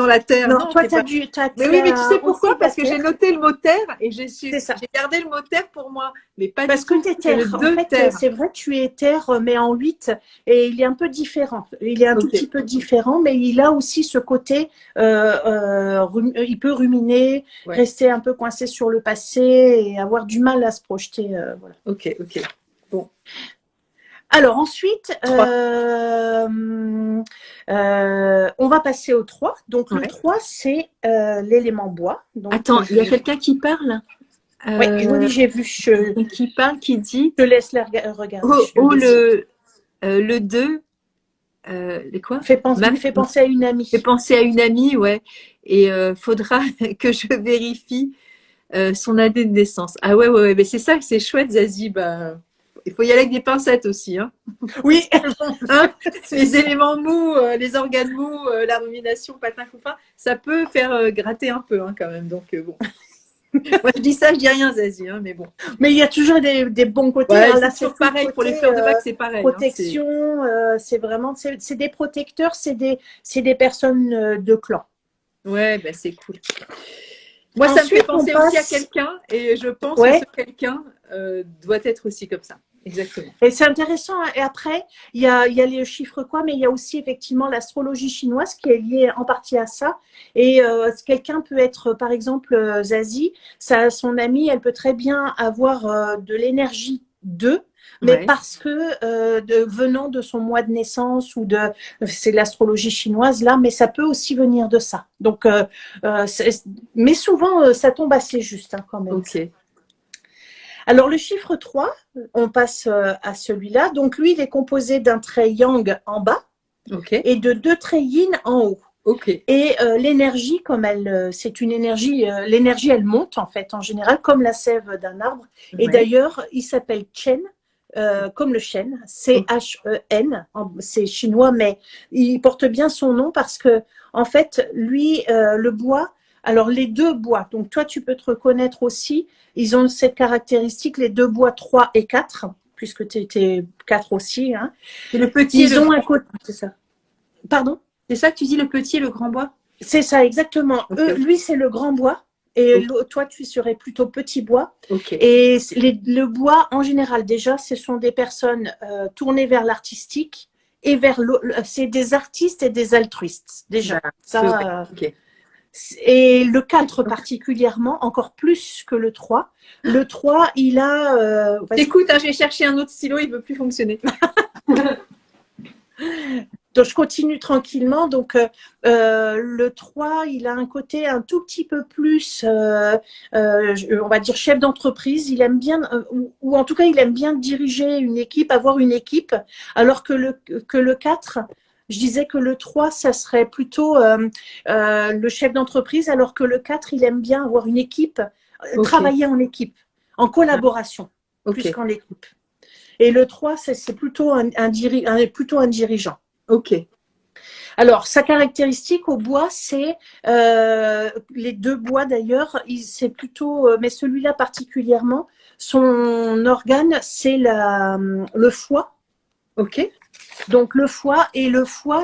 la terre. Non, toi t'as dû. Mais oui, mais tu sais pourquoi? Parce que j'ai noté le mot terre et j'ai gardé le mot terre pour moi, mais pas parce que t'es terre. En fait, c'est vrai, tu es terre, mais en 8 et il est un peu différent. Il est un tout petit peu différent, mais il a aussi ce côté. Il peut ruminer, rester un peu coincé sur le passé et avoir du mal à se projeter. Voilà. Ok. Bon. Alors ensuite, on va passer au 3. Donc le 3, c'est l'élément bois. Donc, attends, il y a quelqu'un qui parle oui, j'ai vu. Qui parle, qui dit. Je te laisse regarder. Le 2, quoi fait penser à une amie. Fait penser à une amie, ouais. Et faudra que je vérifie son année de naissance. Ah ouais, mais c'est ça que c'est chouette, Zazie. Il faut y aller avec des pincettes aussi. Hein. Oui. Les éléments mous, les organes mous, la rumination, patin couffin, ça peut faire gratter un peu quand même. Donc bon. Moi je dis ça, je dis rien, Zazie, mais bon. Mais il y a toujours des bons côtés. Ouais, là, c'est pareil pour les fleurs de bac, c'est pareil. Protection, c'est vraiment, c'est des protecteurs, c'est des personnes de clan. Ouais, c'est cool. Moi, ça me fait penser aussi à quelqu'un, et je pense que ce quelqu'un doit être aussi comme ça. Exactement. Et c'est intéressant. Et après, il y a les chiffres mais il y a aussi effectivement l'astrologie chinoise qui est liée en partie à ça. Et quelqu'un peut être, par exemple, Zazie, son amie, elle peut très bien avoir de l'énergie 2, mais parce que venant de son mois de naissance ou c'est l'astrologie chinoise là, mais ça peut aussi venir de ça. Donc, mais souvent, ça tombe assez juste quand même. Ok. Alors, le chiffre 3, on passe à celui-là. Donc, lui, il est composé d'un trait yang en bas et de 2 traits yin en haut. Et l'énergie, comme c'est une énergie, l'énergie, elle monte en fait, en général, comme la sève d'un arbre. Et d'ailleurs, il s'appelle Chen, comme le chêne, C-H-E-N. C'est chinois, mais il porte bien son nom parce que, en fait, lui, le bois, alors les 2 bois, donc toi, tu peux te reconnaître aussi. Ils ont cette caractéristique, les 2 bois 3 et 4, puisque tu étais 4 aussi. Hein. Et le petit, ils ont un côté. C'est ça. Pardon? C'est ça que tu dis, le petit et le grand bois? C'est ça, exactement. Lui, c'est le grand bois. Et toi, tu serais plutôt petit bois. Et le bois, en général, déjà, ce sont des personnes tournées vers l'artistique et c'est des artistes et des altruistes, déjà. Et le 4 particulièrement, encore plus que le 3. Le 3, il a... Écoute, je vais chercher un autre stylo, il ne veut plus fonctionner. Donc, je continue tranquillement. Donc, le 3, il a un côté un tout petit peu plus, on va dire, chef d'entreprise. Il aime bien, ou en tout cas, il aime bien diriger une équipe, avoir une équipe, alors que le 4... Je disais que le 3, ça serait plutôt le chef d'entreprise, alors que le 4, il aime bien avoir une équipe, travailler en équipe, en collaboration. Ok. plus qu'en équipe. Et le 3, c'est plutôt plutôt un dirigeant. Ok. Alors, sa caractéristique au bois, c'est les deux bois d'ailleurs, c'est plutôt, mais celui-là particulièrement, son organe, c'est le foie. Ok. Donc le foie,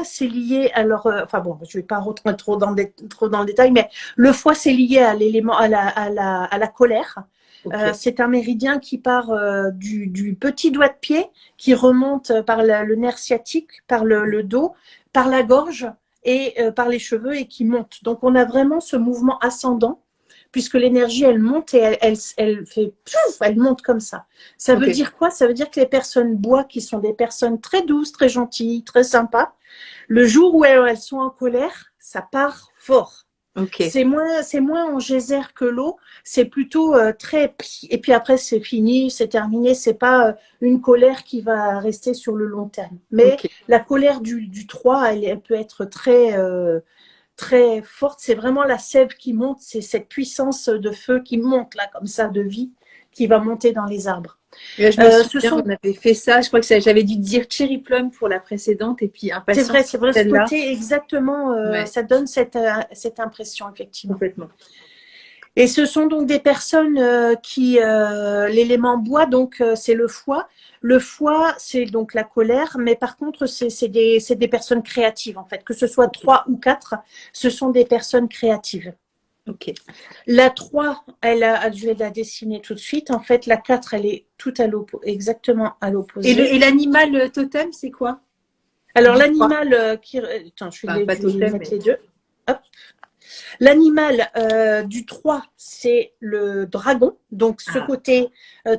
c'est lié, alors, enfin bon, je ne vais pas rentrer trop dans le détail, mais le foie, c'est lié à l'élément, à la colère. Ok. C'est un méridien qui part du petit doigt de pied, qui remonte par le nerf sciatique, par le dos, par la gorge et par les cheveux et qui monte. Donc on a vraiment ce mouvement ascendant, puisque l'énergie, elle monte et elle fait pouf, elle monte comme ça. Ça veut Ok. dire quoi? Ça veut dire que les personnes bois, qui sont des personnes très douces, très gentilles, très sympas, le jour où elles sont en colère, ça part fort. Ok. C'est moins en geyser que l'eau, c'est plutôt très, et puis après c'est fini, c'est terminé, c'est pas une colère qui va rester sur le long terme. Mais Ok. la colère du 3, elle peut être très forte. C'est vraiment la sève qui monte, c'est cette puissance de feu qui monte là, comme ça, de vie, qui va monter dans les arbres. Et là, je me Ce souviens, sont, on avait fait ça. Je crois que j'avais dû dire Cherry Plum pour la précédente et puis Impatience c'est pour vrai, ce celle-là. côté exactement, Ouais, ça donne cette impression, effectivement. complètement. Et ce sont donc des personnes qui, l'élément bois, donc c'est le foie. Le foie, c'est donc la colère, mais par contre, c'est des personnes créatives, en fait. Que ce soit 3 ou 4, ce sont des personnes créatives. Ok. La 3, je vais la dessiner tout de suite. En fait, la 4, elle est tout exactement à l'opposé. Et l'animal totem, c'est quoi? Alors, Du 3. l'animal attends, Enfin, pas je vais totem, mettre mais. les deux. Hop. L'animal du 3, c'est le dragon. Donc, ce Ah, côté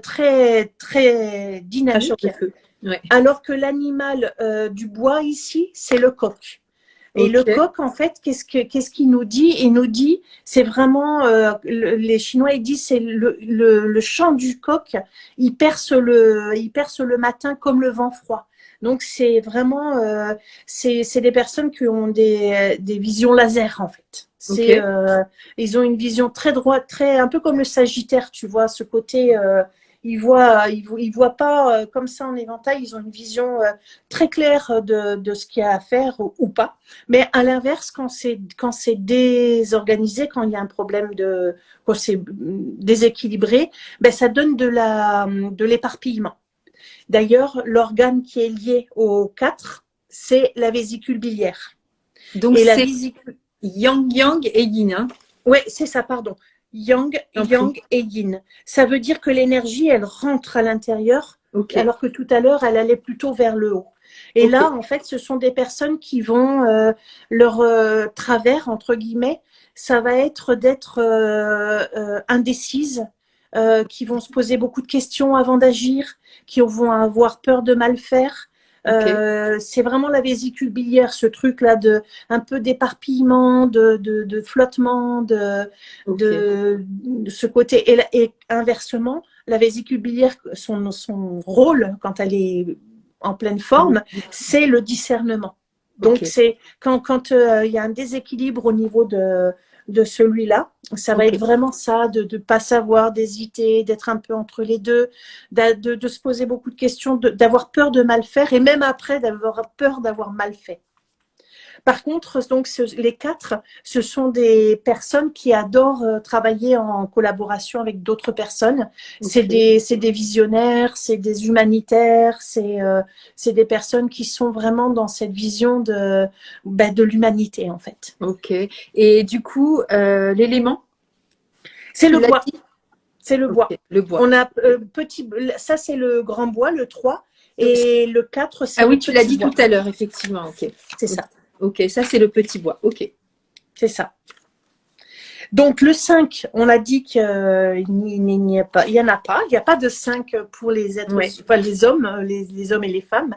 très, très cracheur dynamique. de feu. Ouais. Alors que l'animal du bois, ici, c'est le coq. Et le Ok. coq, en fait, qu'est-ce qu'il nous dit? Il nous dit, c'est vraiment, les Chinois, ils disent, c'est le chant du coq, il perce le matin comme le vent froid. Donc, c'est vraiment, c'est des personnes qui ont des visions laser, en fait. Ok. Ils ont une vision très droite, un peu comme le Sagittaire, tu vois, ce côté, ils voient pas comme ça en éventail, ils ont une vision très claire de ce qu'il y a à faire ou pas. Mais à l'inverse, quand c'est désorganisé, quand il y a un problème quand c'est déséquilibré, ben ça donne de l'éparpillement. D'ailleurs, l'organe qui est lié aux 4, c'est la vésicule biliaire. Donc, Et la c'est vésicule, Yang Yang et Yin. Hein. ouais, c'est ça, pardon. Yang, J'en prie. Yang et Yin. Ça veut dire que l'énergie, elle rentre à l'intérieur, Ok. alors que tout à l'heure, elle allait plutôt vers le haut. Et Ok. là, en fait, ce sont des personnes qui vont, leur travers, entre guillemets, ça va être d'être indécises, qui vont se poser beaucoup de questions avant d'agir, qui vont avoir peur de mal faire. Ok. C'est vraiment la vésicule biliaire, ce truc-là de un peu d'éparpillement, de flottement, Ok. de ce côté. Et inversement, la vésicule biliaire, son rôle, quand elle est en pleine forme, c'est le discernement. Donc, Ok. c'est quand il y a un déséquilibre au niveau de celui-là, ça va Ok. être vraiment ça, de ne pas savoir, d'hésiter, d'être un peu entre les deux, de se poser beaucoup de questions, d'avoir peur de mal faire et même après d'avoir peur d'avoir mal fait. Par contre, donc, les 4, ce sont des personnes qui adorent travailler en collaboration avec d'autres personnes. C'est Ok. des visionnaires, c'est des humanitaires, c'est des personnes qui sont vraiment dans cette vision de l'humanité, en fait. Ok. Et du coup, l'élément, C'est tu le l'as bois. dit? C'est le Ok. bois. Le bois. On a ça c'est le grand bois, le 3, et le 4, c'est Ah le oui, tu l'as petit dit bois. tout à l'heure, effectivement. Ok. C'est ça, Ok, ça c'est le petit bois. Ok. c'est ça. Donc le 5, on a dit qu'il n'y a pas, il y en a pas, il n'y a pas de 5 pour les êtres, Ouais. enfin les hommes, les hommes et les femmes.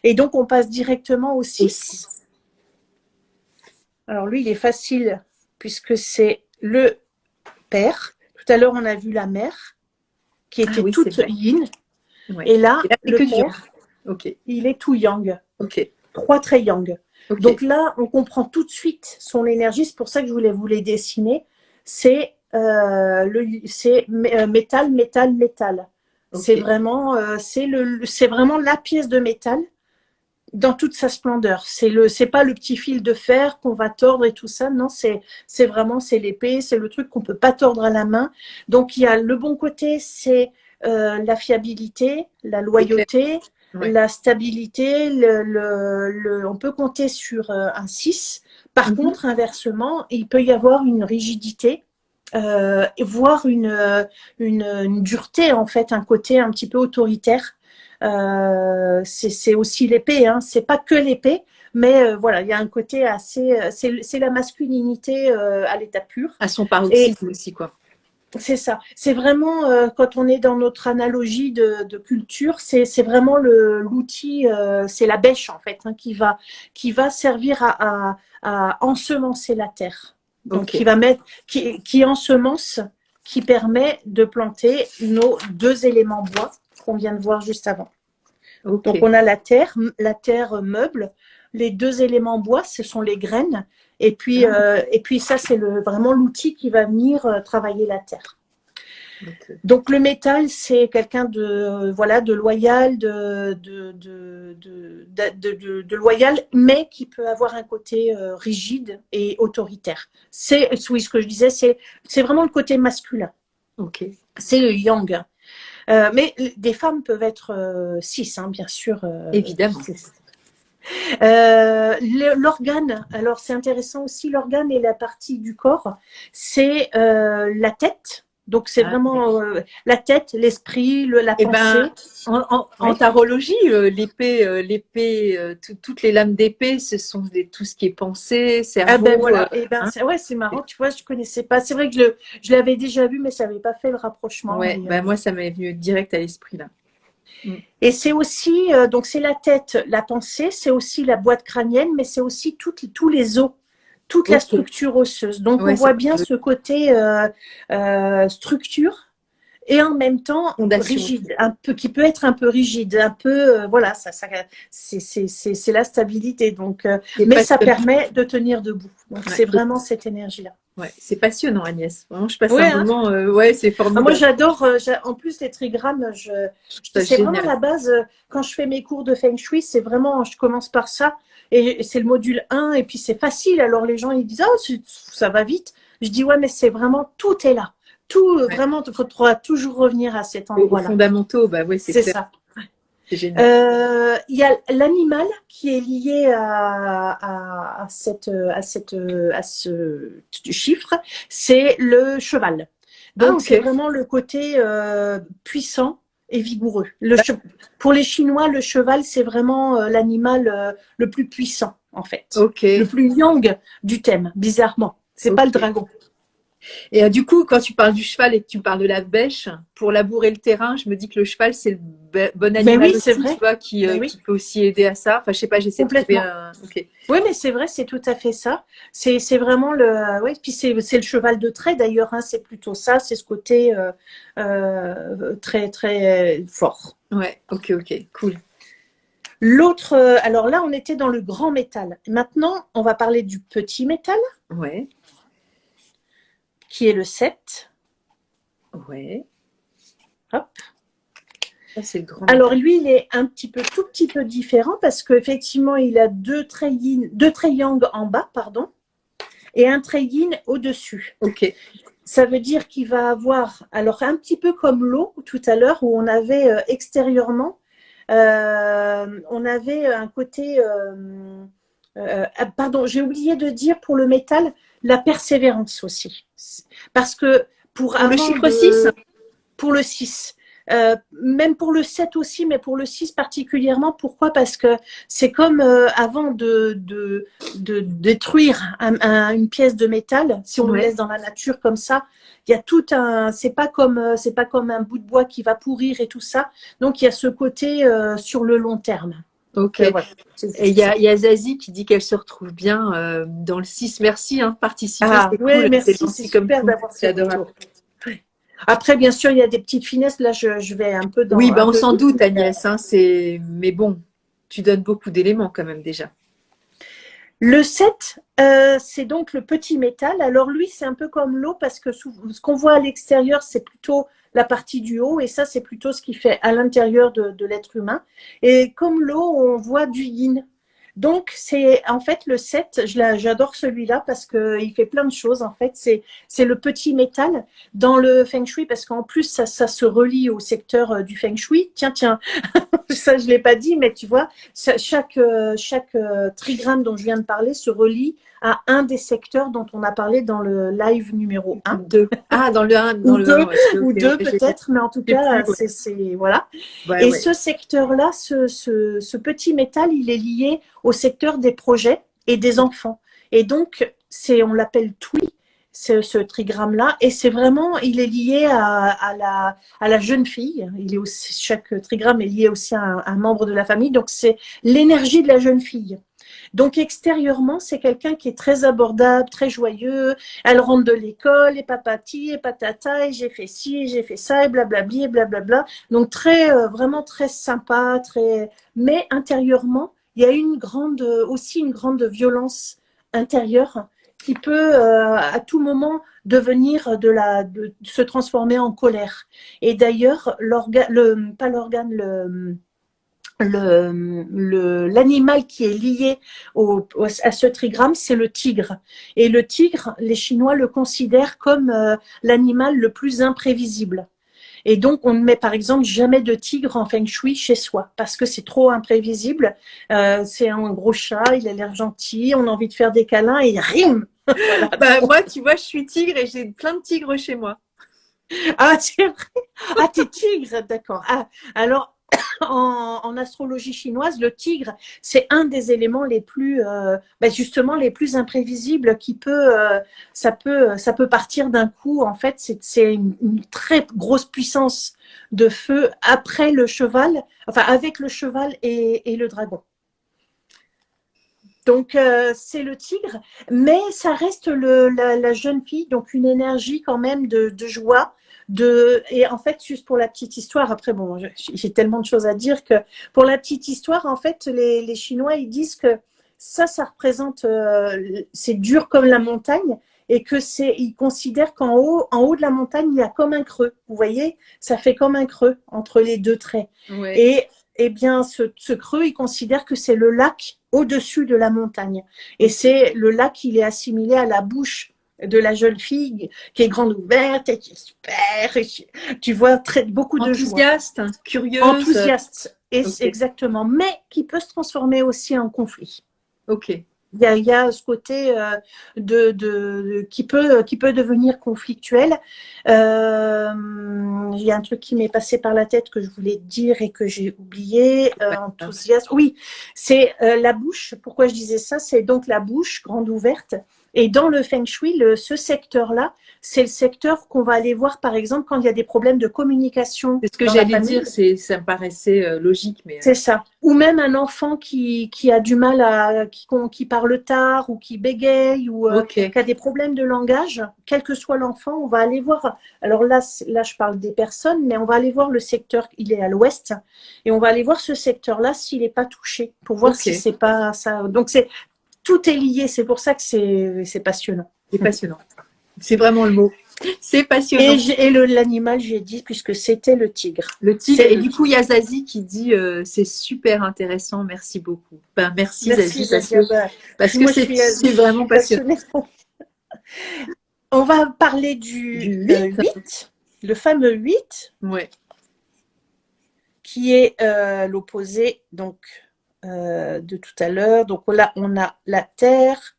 Et donc on passe directement au 6. Alors lui, il est facile puisque c'est le père. Tout à l'heure, on a vu la mère qui Ah était oui, c'est toute vrai. yin. Ouais. Et là, Et là, c'est le que du yang. père, Ok. il est tout yang. Ok. 3 très yang. Ok. Donc là, on comprend tout de suite son énergie. C'est pour ça que je voulais vous les dessiner. C'est métal, métal, métal. C'est vraiment, c'est vraiment la pièce de métal dans toute sa splendeur. C'est pas le petit fil de fer qu'on va tordre et tout ça. Non, c'est vraiment, c'est l'épée, c'est le truc qu'on peut pas tordre à la main. Donc il y a le bon côté, c'est la fiabilité, la loyauté, la stabilité. On peut compter sur un 6. Par contre, inversement, il peut y avoir une rigidité. Voire une dureté, en fait, un côté un petit peu autoritaire. C'est aussi l'épée, hein. C'est pas que l'épée, mais voilà, il y a un côté assez, c'est la masculinité à l'état pur. À son paroxysme aussi, quoi. C'est ça. C'est vraiment, quand on est dans notre analogie de culture, c'est vraiment l'outil, c'est la bêche, en fait, hein, qui va servir à ensemencer la terre. Donc, qui ensemence, qui permet de planter nos 2 éléments bois qu'on vient de voir juste avant. Donc, on a la terre meuble. Les 2 éléments bois, ce sont les graines. Et puis ça, c'est vraiment l'outil qui va venir travailler la terre. Donc, le métal, c'est quelqu'un de loyal, de loyal, mais qui peut avoir un côté rigide et autoritaire. Oui, ce que je disais, c'est vraiment le côté masculin. C'est le yang. Mais des femmes peuvent être 6, hein, bien sûr. Évidemment. L'organe, alors c'est intéressant aussi, l'organe et la partie du corps, c'est la tête. Donc, c'est vraiment la tête, l'esprit, la pensée. En tarologie, l'épée, toutes les lames d'épée, ce sont tout ce qui est pensée, cerveau. Voilà. C'est marrant, tu vois, je connaissais pas. C'est vrai que je l'avais déjà vu, mais ça n'avait pas fait le rapprochement. Moi, ça m'est venu direct à l'esprit, là. Et c'est aussi, donc c'est la tête, la pensée, c'est aussi la boîte crânienne, mais c'est aussi tous les os. Toute la structure osseuse. Donc, on voit bien ce côté structure et en même temps rigide, qui peut être un peu rigide, un peu, voilà, c'est la stabilité. Donc, mais ça permet de tenir debout. Donc, c'est vraiment cette énergie-là. Ouais, c'est passionnant, Agnès. Vraiment, je passe un moment, c'est formidable. Moi, j'adore, en plus, les trigrammes, c'est vraiment la base. Quand je fais mes cours de Feng Shui, c'est vraiment, je commence par ça. Et c'est le module 1, et puis c'est facile. Alors les gens, ils disent, ça va vite. Je dis, ouais, mais c'est vraiment, tout est là. Tout, vraiment, il faudra toujours revenir à cet endroit-là. Les fondamentaux, c'est ça. C'est génial. Il y a l'animal qui est lié à ce chiffre, c'est le cheval. Donc, c'est vraiment le côté puissant et vigoureux. Pour les Chinois, le cheval, c'est vraiment l'animal le plus puissant, en fait. Le plus yang du thème, bizarrement. C'est pas le dragon. Et du coup, quand tu parles du cheval et que tu parles de la bêche, pour labourer le terrain, je me dis que le cheval, c'est le bon animal aussi, tu vois, qui peut aussi aider à ça. Enfin, je sais pas, j'essaie de trouver un... Oui, mais c'est vrai, c'est tout à fait ça. C'est vraiment le... Oui, puis c'est le cheval de trait, d'ailleurs, hein, c'est plutôt ça, c'est ce côté très, très fort. Ouais, ok, cool. L'autre... alors là, on était dans le grand métal. Maintenant, on va parler du petit métal. Ouais. Qui est le 7. Ouais. Hop. Ça, c'est le grand. Alors lui, il est tout petit peu différent parce qu'effectivement, il a 2 traits yang en bas, pardon, et un trait yin au-dessus. Ça veut dire qu'il va avoir, alors un petit peu comme l'eau tout à l'heure où on avait extérieurement, on avait un côté, pardon, j'ai oublié de dire pour le métal, la persévérance aussi. Parce que pour le chiffre 6, pour le 6, même pour le 7 aussi, mais pour le 6 particulièrement. Pourquoi? Parce que c'est comme avant de détruire une pièce de métal, si on le laisse dans la nature comme ça, il y a tout un... C'est pas comme un bout de bois qui va pourrir et tout ça. Donc, il y a ce côté sur le long terme. Voilà. Et il y a Zazie qui dit qu'elle se retrouve bien dans le 6. Merci, participer. C'est cool. Merci, c'est super d'avoir fait adorable. Après, bien sûr, il y a des petites finesses. Là, je vais un peu dans... Oui, on s'en doute, Agnès. Mais bon, tu donnes beaucoup d'éléments quand même déjà. Le 7, c'est donc le petit métal. Alors lui, c'est un peu comme l'eau parce que ce qu'on voit à l'extérieur, c'est plutôt la partie du haut, et ça, c'est plutôt ce qui fait à l'intérieur de l'être humain. Et comme l'eau, on voit du yin. Donc, c'est en fait le 7, j'adore celui-là parce qu'il fait plein de choses. En fait, c'est le petit métal dans le Feng Shui parce qu'en plus, ça se relie au secteur du Feng Shui. Tiens, ça, je l'ai pas dit, mais tu vois, chaque trigramme dont je viens de parler se relie à un des secteurs dont on a parlé dans le live numéro 1. 2. Ah, dans le 1, dans ou le 2, 1, ouais, ou 2 peut-être, mais en tout cas, c'est voilà. Ouais, et ce secteur-là, ce petit métal, il est lié au secteur des projets et des enfants. Et donc, on l'appelle Twi, ce trigramme-là, et c'est vraiment, il est lié à la jeune fille. Il est aussi, chaque trigramme est lié aussi à un membre de la famille, donc c'est l'énergie de la jeune fille. Donc extérieurement, c'est quelqu'un qui est très abordable, très joyeux. Elle rentre de l'école et papati et patata et j'ai fait ci, et j'ai fait ça et blablabli et blablabla. Donc vraiment très sympa, très. Mais intérieurement, il y a aussi une grande violence intérieure qui peut à tout moment devenir de se transformer en colère. Et d'ailleurs, l'animal qui est lié à ce trigramme, c'est le tigre. Et le tigre, les Chinois le considèrent comme l'animal le plus imprévisible. Et donc, on ne met par exemple jamais de tigre en feng shui chez soi parce que c'est trop imprévisible. C'est un gros chat, il a l'air gentil, on a envie de faire des câlins et rime. Voilà. Bah, moi, tu vois, je suis tigre et j'ai plein de tigres chez moi. Ah, c'est vrai. Ah, t'es tigre, d'accord. Ah, alors, en astrologie chinoise, le tigre, c'est un des éléments les plus, justement, les plus imprévisibles ça peut partir d'un coup. En fait, c'est une très grosse puissance de feu après le cheval, enfin, avec le cheval et le dragon. Donc, c'est le tigre, mais ça reste la jeune fille, donc une énergie quand même de joie. Et en fait, juste pour la petite histoire, après, bon, j'ai tellement de choses à dire que pour la petite histoire, en fait, les Chinois, ils disent que ça représente, c'est dur comme la montagne et ils considèrent en haut de la montagne, il y a comme un creux. Vous voyez, ça fait comme un creux entre les deux traits. Ouais. Et eh bien, ce creux, ils considèrent que c'est le lac au-dessus de la montagne. Et c'est le lac qui est assimilé à la bouche de la jeune fille qui est grande ouverte et qui est super. Et tu vois beaucoup de joie. Enthousiaste, curieuse. Enthousiaste, exactement. Mais qui peut se transformer aussi en conflit. Ok. Il y a ce côté qui peut devenir conflictuel. Il y a un truc qui m'est passé par la tête que je voulais dire et que j'ai oublié. Enthousiaste. Oui, c'est la bouche. Pourquoi je disais ça? C'est donc la bouche grande ouverte. Et dans le Feng Shui, ce secteur-là, c'est le secteur qu'on va aller voir, par exemple, quand il y a des problèmes de communication. C'est ce que j'allais dire, ça me paraissait logique. Mais... C'est ça. Ou même un enfant qui a du mal qui parle tard ou qui bégaye ou qui a des problèmes de langage, quel que soit l'enfant, on va aller voir. Alors là, je parle des personnes, mais on va aller voir le secteur, il est à l'ouest, et on va aller voir ce secteur-là s'il n'est pas touché, pour voir si c'est pas ça. Donc tout est lié, c'est pour ça que c'est passionnant. C'est passionnant. C'est vraiment le mot. C'est passionnant. Et l'animal, j'ai dit, puisque c'était le tigre. Le tigre. Et du coup, il y a Zazie qui dit c'est super intéressant, merci beaucoup. Ben, merci Zazie, parce que c'est vraiment passionnant. On va parler du 8, le fameux 8, qui est l'opposé donc de tout à l'heure. Donc là, on a la Terre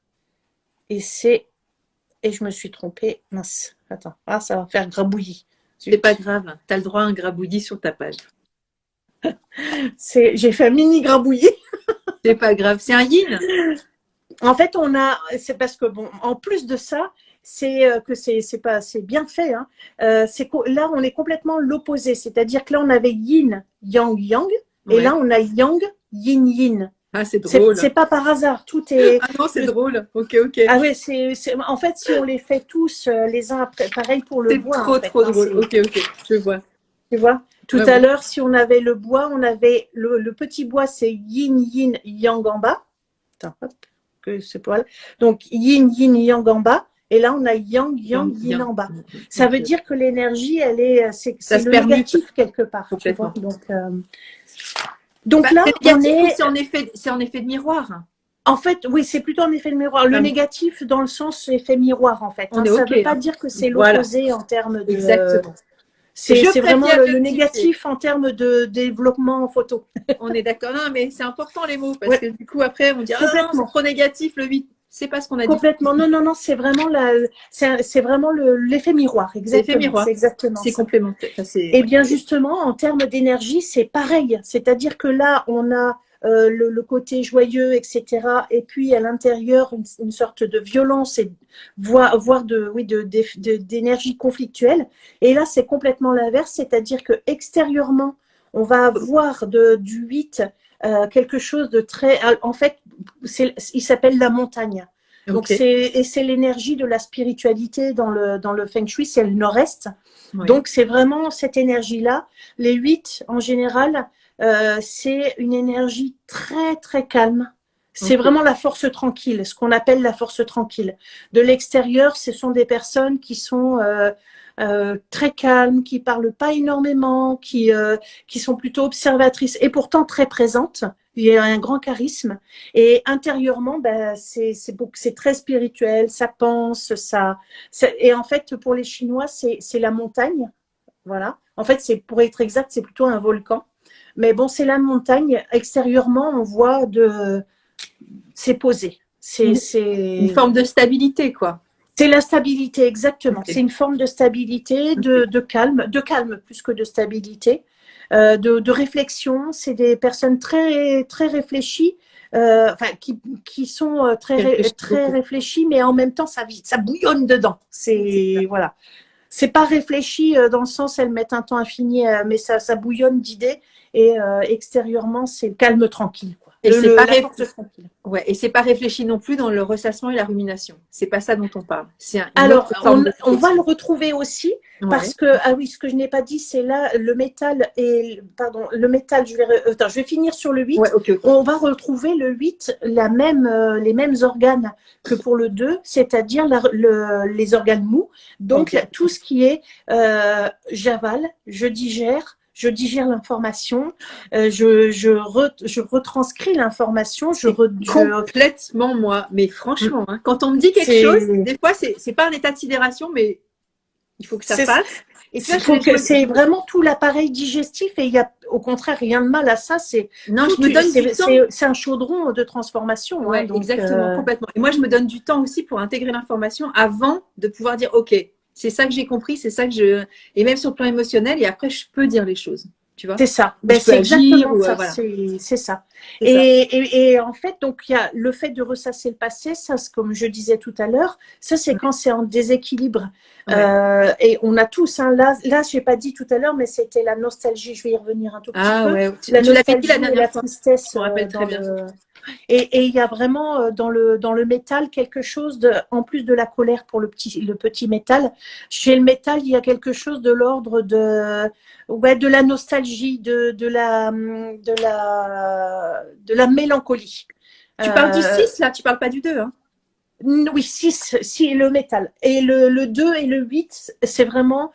et je me suis trompée. Mince, attends, ça va faire grabouillis. C'est pas grave, tu as le droit à un grabouillis sur ta page. J'ai fait un mini grabouillis. C'est pas grave, c'est un yin. En fait, c'est parce que bon, en plus de ça, c'est bien fait. Hein. Là, on est complètement l'opposé, c'est-à-dire que là, on avait yin, yang, yang, et là, on a yang, yin, yin. Ah, c'est drôle. C'est pas par hasard, tout est. Ah non, c'est drôle. Ok. Ah ouais, en fait, si on les fait tous les uns après, pareil pour le bois. C'est trop drôle. Ok, je vois. Tu vois, tout à l'heure, si on avait le bois, on avait le petit bois, c'est yin, yin, yang en bas. Attends, hop, que ce poil. Donc yin, yin, yang en bas. Et là, on a yang, yin en bas. Ça veut dire que l'énergie, c'est le négatif quelque part. Tu vois. Donc là, c'est en effet de miroir. En fait, oui, c'est plutôt un effet de miroir. Le négatif, dans le sens effet miroir, en fait. Ça ne veut pas dire que c'est l'opposé en termes de. Exactement. C'est vraiment le négatif en termes de développement en photo. On est d'accord. Non, mais c'est important les mots, parce que du coup, après, on dit ah non, c'est trop négatif, le 8. C'est pas ce qu'on a dit. Complètement. Non, c'est vraiment l'effet miroir. Exactement. L'effet miroir. C'est exactement. C'est complémentaire. Et bien justement, en termes d'énergie, c'est pareil. C'est-à-dire que là, on a le côté joyeux, etc. Et puis à l'intérieur, une sorte de violence et voire d'énergie conflictuelle. Et là, c'est complètement l'inverse. C'est-à-dire que extérieurement, on va avoir du 8 quelque chose de très. En fait, il s'appelle la montagne. Donc c'est l'énergie de la spiritualité dans le Feng Shui, c'est le nord-est. Oui. Donc c'est vraiment cette énergie-là. Les 8 en général, c'est une énergie très très calme. C'est vraiment la force tranquille, ce qu'on appelle la force tranquille. De l'extérieur, ce sont des personnes qui sont très calmes, qui parlent pas énormément, qui sont plutôt observatrices et pourtant très présentes. Il y a un grand charisme et intérieurement, c'est très spirituel, ça pense, et en fait pour les Chinois c'est la montagne, voilà. En fait pour être exact c'est plutôt un volcan, mais bon c'est la montagne. Extérieurement on voit c'est posé, c'est une forme de stabilité quoi. C'est la stabilité exactement. C'est une forme de stabilité, de calme plus que de stabilité. De réflexion, c'est des personnes très très réfléchies, qui sont très réfléchies, mais en même temps ça bouillonne dedans. Voilà, c'est pas réfléchi dans le sens elles mettent un temps infini, mais ça bouillonne d'idées et extérieurement c'est le calme tranquille quoi. Et c'est pas ouais, et c'est pas réfléchi non plus dans le ressassement et la rumination. C'est pas ça dont on parle. Alors, on va le retrouver aussi parce que ce que je n'ai pas dit, c'est là le métal le métal. Je vais finir sur le 8. Ouais, On va retrouver le 8 les mêmes organes que pour le 2, c'est-à-dire les organes mous. Donc tout ce qui est j'avale, je digère l'information, je retranscris l'information, complètement moi. Mais franchement, quand on me dit quelque chose, des fois c'est pas un état de sidération, mais il faut que ça passe. Et c'est vraiment tout l'appareil digestif et il y a au contraire rien de mal à ça. C'est un chaudron de transformation. Ouais, donc, exactement, complètement. Et moi je me donne du temps aussi pour intégrer l'information avant de pouvoir dire ok. C'est ça que j'ai compris, c'est ça que et même sur le plan émotionnel, et après je peux dire les choses, tu vois. C'est ça. C'est exactement ça. Voilà. C'est ça. Et en fait, donc il y a le fait de ressasser le passé, ça, comme je disais tout à l'heure, ça c'est quand c'est en déséquilibre. Ouais. Et on a tous, là j'ai pas dit tout à l'heure, mais c'était la nostalgie. Je vais y revenir un tout petit peu. Ouais. La nostalgie la dernière et la fois. tristesse. Je me rappelle très bien. Et il y a vraiment dans le métal quelque chose en plus de la colère pour le petit métal. Chez le métal, il y a quelque chose de l'ordre de la nostalgie, de la mélancolie. Tu parles du 6 là, tu parles pas du 2 hein. Oui, 6, le métal. Et le 2 et le 8, c'est vraiment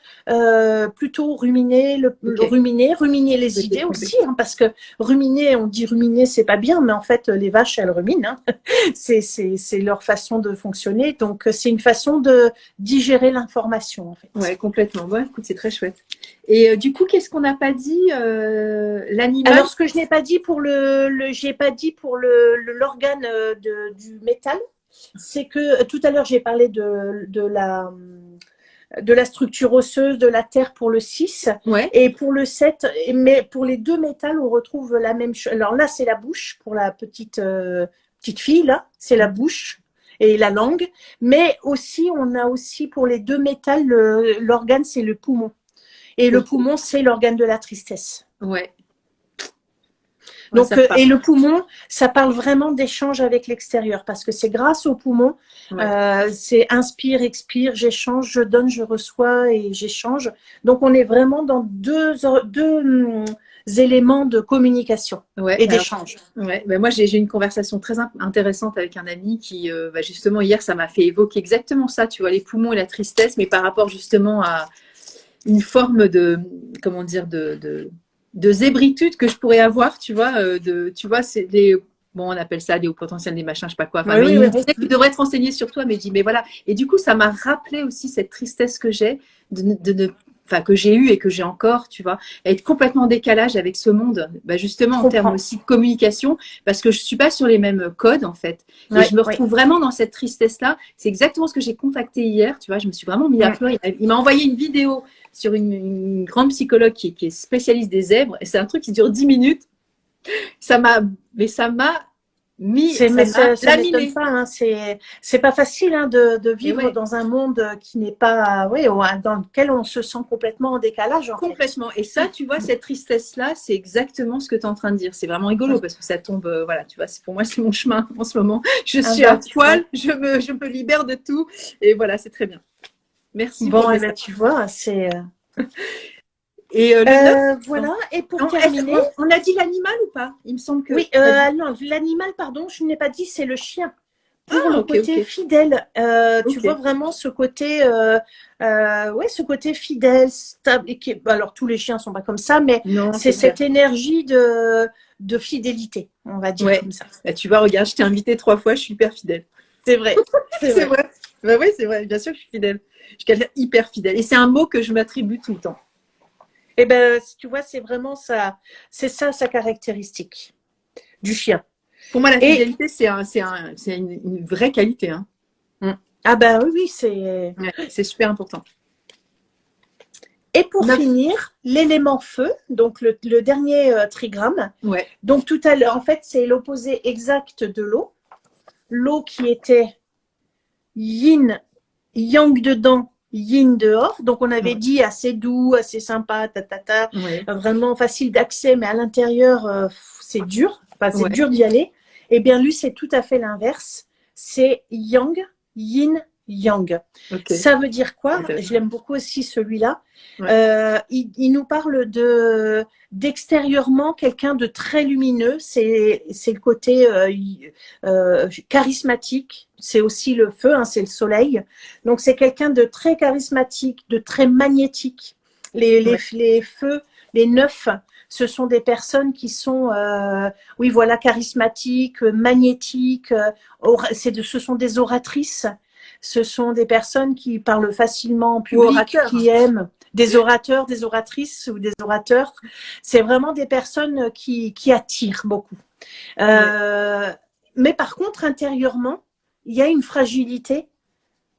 plutôt ruminer, ruminer les idées aussi, parce que ruminer, on dit ruminer, c'est pas bien, mais en fait, les vaches, elles ruminent. C'est leur façon de fonctionner. Donc, c'est une façon de digérer l'information, en fait. Ouais, complètement. Bon, écoute, c'est très chouette. Et du coup, qu'est-ce qu'on n'a pas dit l'animal. Alors, ce que je n'ai pas dit pour j'ai pas dit pour l'organe du métal. C'est que tout à l'heure, j'ai parlé de la structure osseuse, de la terre pour le 6 et pour le 7. Mais pour les deux métals, on retrouve la même chose. Alors là, c'est la bouche pour la petite fille, là, c'est la bouche et la langue. Mais aussi, on a aussi pour les deux métals, l'organe, c'est le poumon. Et le poumon, c'est l'organe de la tristesse. Ouais. Donc, et le poumon, ça parle vraiment d'échange avec l'extérieur parce que c'est grâce au poumon, c'est inspire, expire, j'échange, je donne, je reçois et j'échange. Donc, on est vraiment dans deux éléments de communication Ouais, et d'échange. Ouais, ben moi j'ai une conversation très intéressante avec un ami qui, justement hier, ça m'a fait évoquer exactement ça, tu vois, les poumons et la tristesse, mais par rapport justement à une forme de, comment dire, de zébritude que je pourrais avoir, tu vois, tu vois, c'est des, bon, on appelle ça des hauts potentiels, des machins, je sais pas quoi. Enfin, mais il me disait, tu devrais te renseigner sur toi, mais je dis, mais voilà. Et du coup, ça m'a rappelé aussi cette tristesse que j'ai enfin, que j'ai eu et que j'ai encore, tu vois, être complètement en décalage avec ce monde, bah, justement en termes aussi de communication, parce que je suis pas sur les mêmes codes, en fait. Et je me retrouve vraiment dans cette tristesse-là. C'est exactement ce que j'ai contacté hier, tu vois, je me suis vraiment mis à pleurer. Il m'a envoyé une vidéo sur une grande psychologue qui est spécialiste des zèbres, et c'est un truc qui dure 10 minutes. Ça m'a ça m'étonne pas, hein. C'est pas facile, hein, de vivre dans un monde qui n'est pas, dans lequel on se sent complètement en décalage. Complètement. Et ça, tu vois, cette tristesse-là, c'est exactement ce que tu es en train de dire. C'est vraiment rigolo parce que ça tombe, voilà, tu vois, pour moi, c'est mon chemin en ce moment. Je suis à poil, je me libère de tout. Et voilà, c'est très bien. Merci. Bon, et ben, tu vois, c'est. Et voilà, et pour terminer. On a dit l'animal ou pas? Il me semble que. Oui, non, l'animal, pardon, je n'ai pas dit, c'est le chien. Pour le côté fidèle, tu vois vraiment ce côté, ce côté fidèle, stable. Alors, tous les chiens sont pas comme ça, mais c'est cette énergie de fidélité, on va dire comme ça. Bah, tu vois, regarde, je t'ai invité 3 fois, je suis hyper fidèle. C'est vrai. C'est vrai. Bah oui, c'est vrai. Bien sûr que je suis fidèle. Je suis quelqu'un hyper fidèle. Et c'est un mot que je m'attribue tout le temps. Eh ben, tu vois, c'est vraiment ça, c'est ça sa caractéristique du chien. Pour moi, la fidélité, c'est une vraie qualité. Hein. Ah ben oui, c'est super important. Et pour finir, l'élément feu, donc le dernier trigramme. Ouais. Donc tout à l'heure, en fait, c'est l'opposé exact de l'eau. L'eau qui était yin, yang dedans, yin dehors. Donc on avait dit assez doux, assez sympa, vraiment facile d'accès, mais à l'intérieur, c'est dur. Enfin, c'est dur d'y aller. Eh bien, lui, c'est tout à fait l'inverse. C'est yang, yin, yang. Ça veut dire quoi? Je l'aime beaucoup aussi, celui-là. Il nous parle d'extérieurement quelqu'un de très lumineux. C'est le côté charismatique. C'est aussi le feu, hein, c'est le soleil. Donc, c'est quelqu'un de très charismatique, de très magnétique. Les feux, les 9, ce sont des personnes qui sont, charismatiques, magnétiques. Ce sont des oratrices. Ce sont des personnes qui parlent facilement en public, qui aiment, des orateurs, des oratrices ou des orateurs. C'est vraiment des personnes qui attirent beaucoup. Mais par contre, intérieurement, il y a une fragilité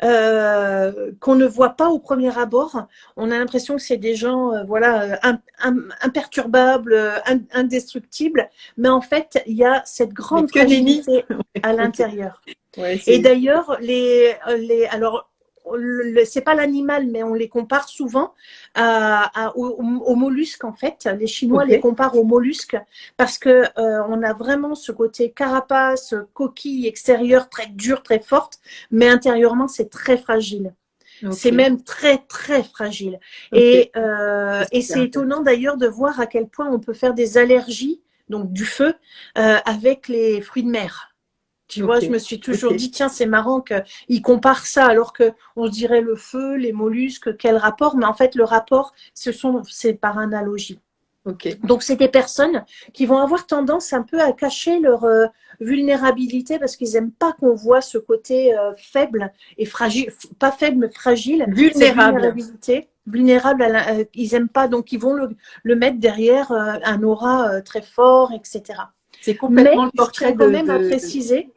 qu'on ne voit pas au premier abord. On a l'impression que c'est des gens imperturbables, indestructibles, mais en fait, il y a cette grande fragilité à l'intérieur. Et d'ailleurs, alors, c'est pas l'animal, mais on les compare souvent aux mollusques, en fait. Les Chinois les comparent aux mollusques parce que on a vraiment ce côté carapace, coquille extérieure très dure, très forte, mais intérieurement, c'est très fragile. C'est même très, très fragile. Et c'est étonnant d'ailleurs de voir à quel point on peut faire des allergies, donc du feu, avec les fruits de mer. Tu vois, je me suis toujours dit, tiens, c'est marrant qu'ils comparent ça alors qu'on se dirait le feu, les mollusques, quel rapport? Mais en fait, le rapport, c'est par analogie. Donc, c'est des personnes qui vont avoir tendance un peu à cacher leur vulnérabilité parce qu'ils n'aiment pas qu'on voit ce côté faible et fragile, pas faible, mais fragile. Vulnérable, ils n'aiment pas, donc ils vont le mettre derrière un aura très fort, etc. C'est complètement le portrait je tiens quand même à préciser.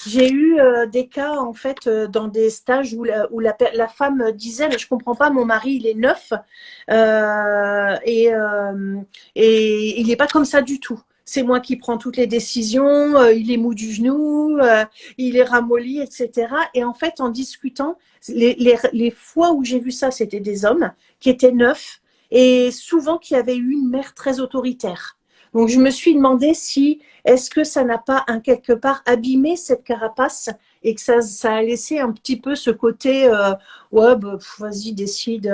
J'ai eu des cas en fait dans des stages où la femme disait mais je comprends pas, mon mari il est neuf et il n'est pas comme ça du tout. C'est moi qui prends toutes les décisions, il est mou du genou, il est ramolli, etc. Et en fait, en discutant, les fois où j'ai vu ça, c'était des hommes qui étaient neufs et souvent qui avaient eu une mère très autoritaire. Donc, je me suis demandé est-ce que ça n'a pas quelque part abîmé cette carapace et que ça a laissé un petit peu ce côté ouais, bah, vas-y, décide.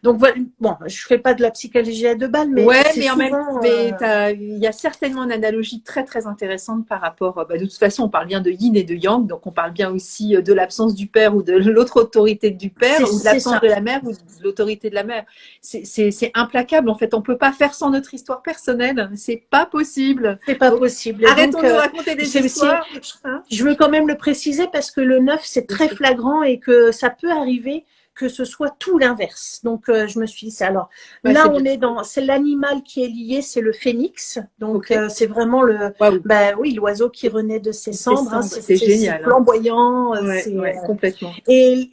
Donc voilà, bon, je fais pas de la psychologie à deux balles, mais ouais, c'est mais en même souvent. il y a certainement une analogie très très intéressante par rapport. Bah, de toute façon, on parle bien de yin et de yang, donc on parle bien aussi de l'absence du père ou de l'autre autorité du père, ou de l'absence de la mère ou de l'autorité de la mère. C'est implacable. En fait, on peut pas faire sans notre histoire personnelle. C'est pas possible. C'est pas possible. Arrêtons de raconter des histoires. Hein, je veux quand même le préciser parce que le 9, c'est très flagrant et que ça peut arriver que ce soit tout l'inverse. Donc, je me suis dit, alors ouais, là, c'est l'animal qui est lié, c'est le phénix. Donc, c'est vraiment oui, l'oiseau qui renaît de ses cendres. Hein, c'est génial. C'est flamboyant. Complètement. Et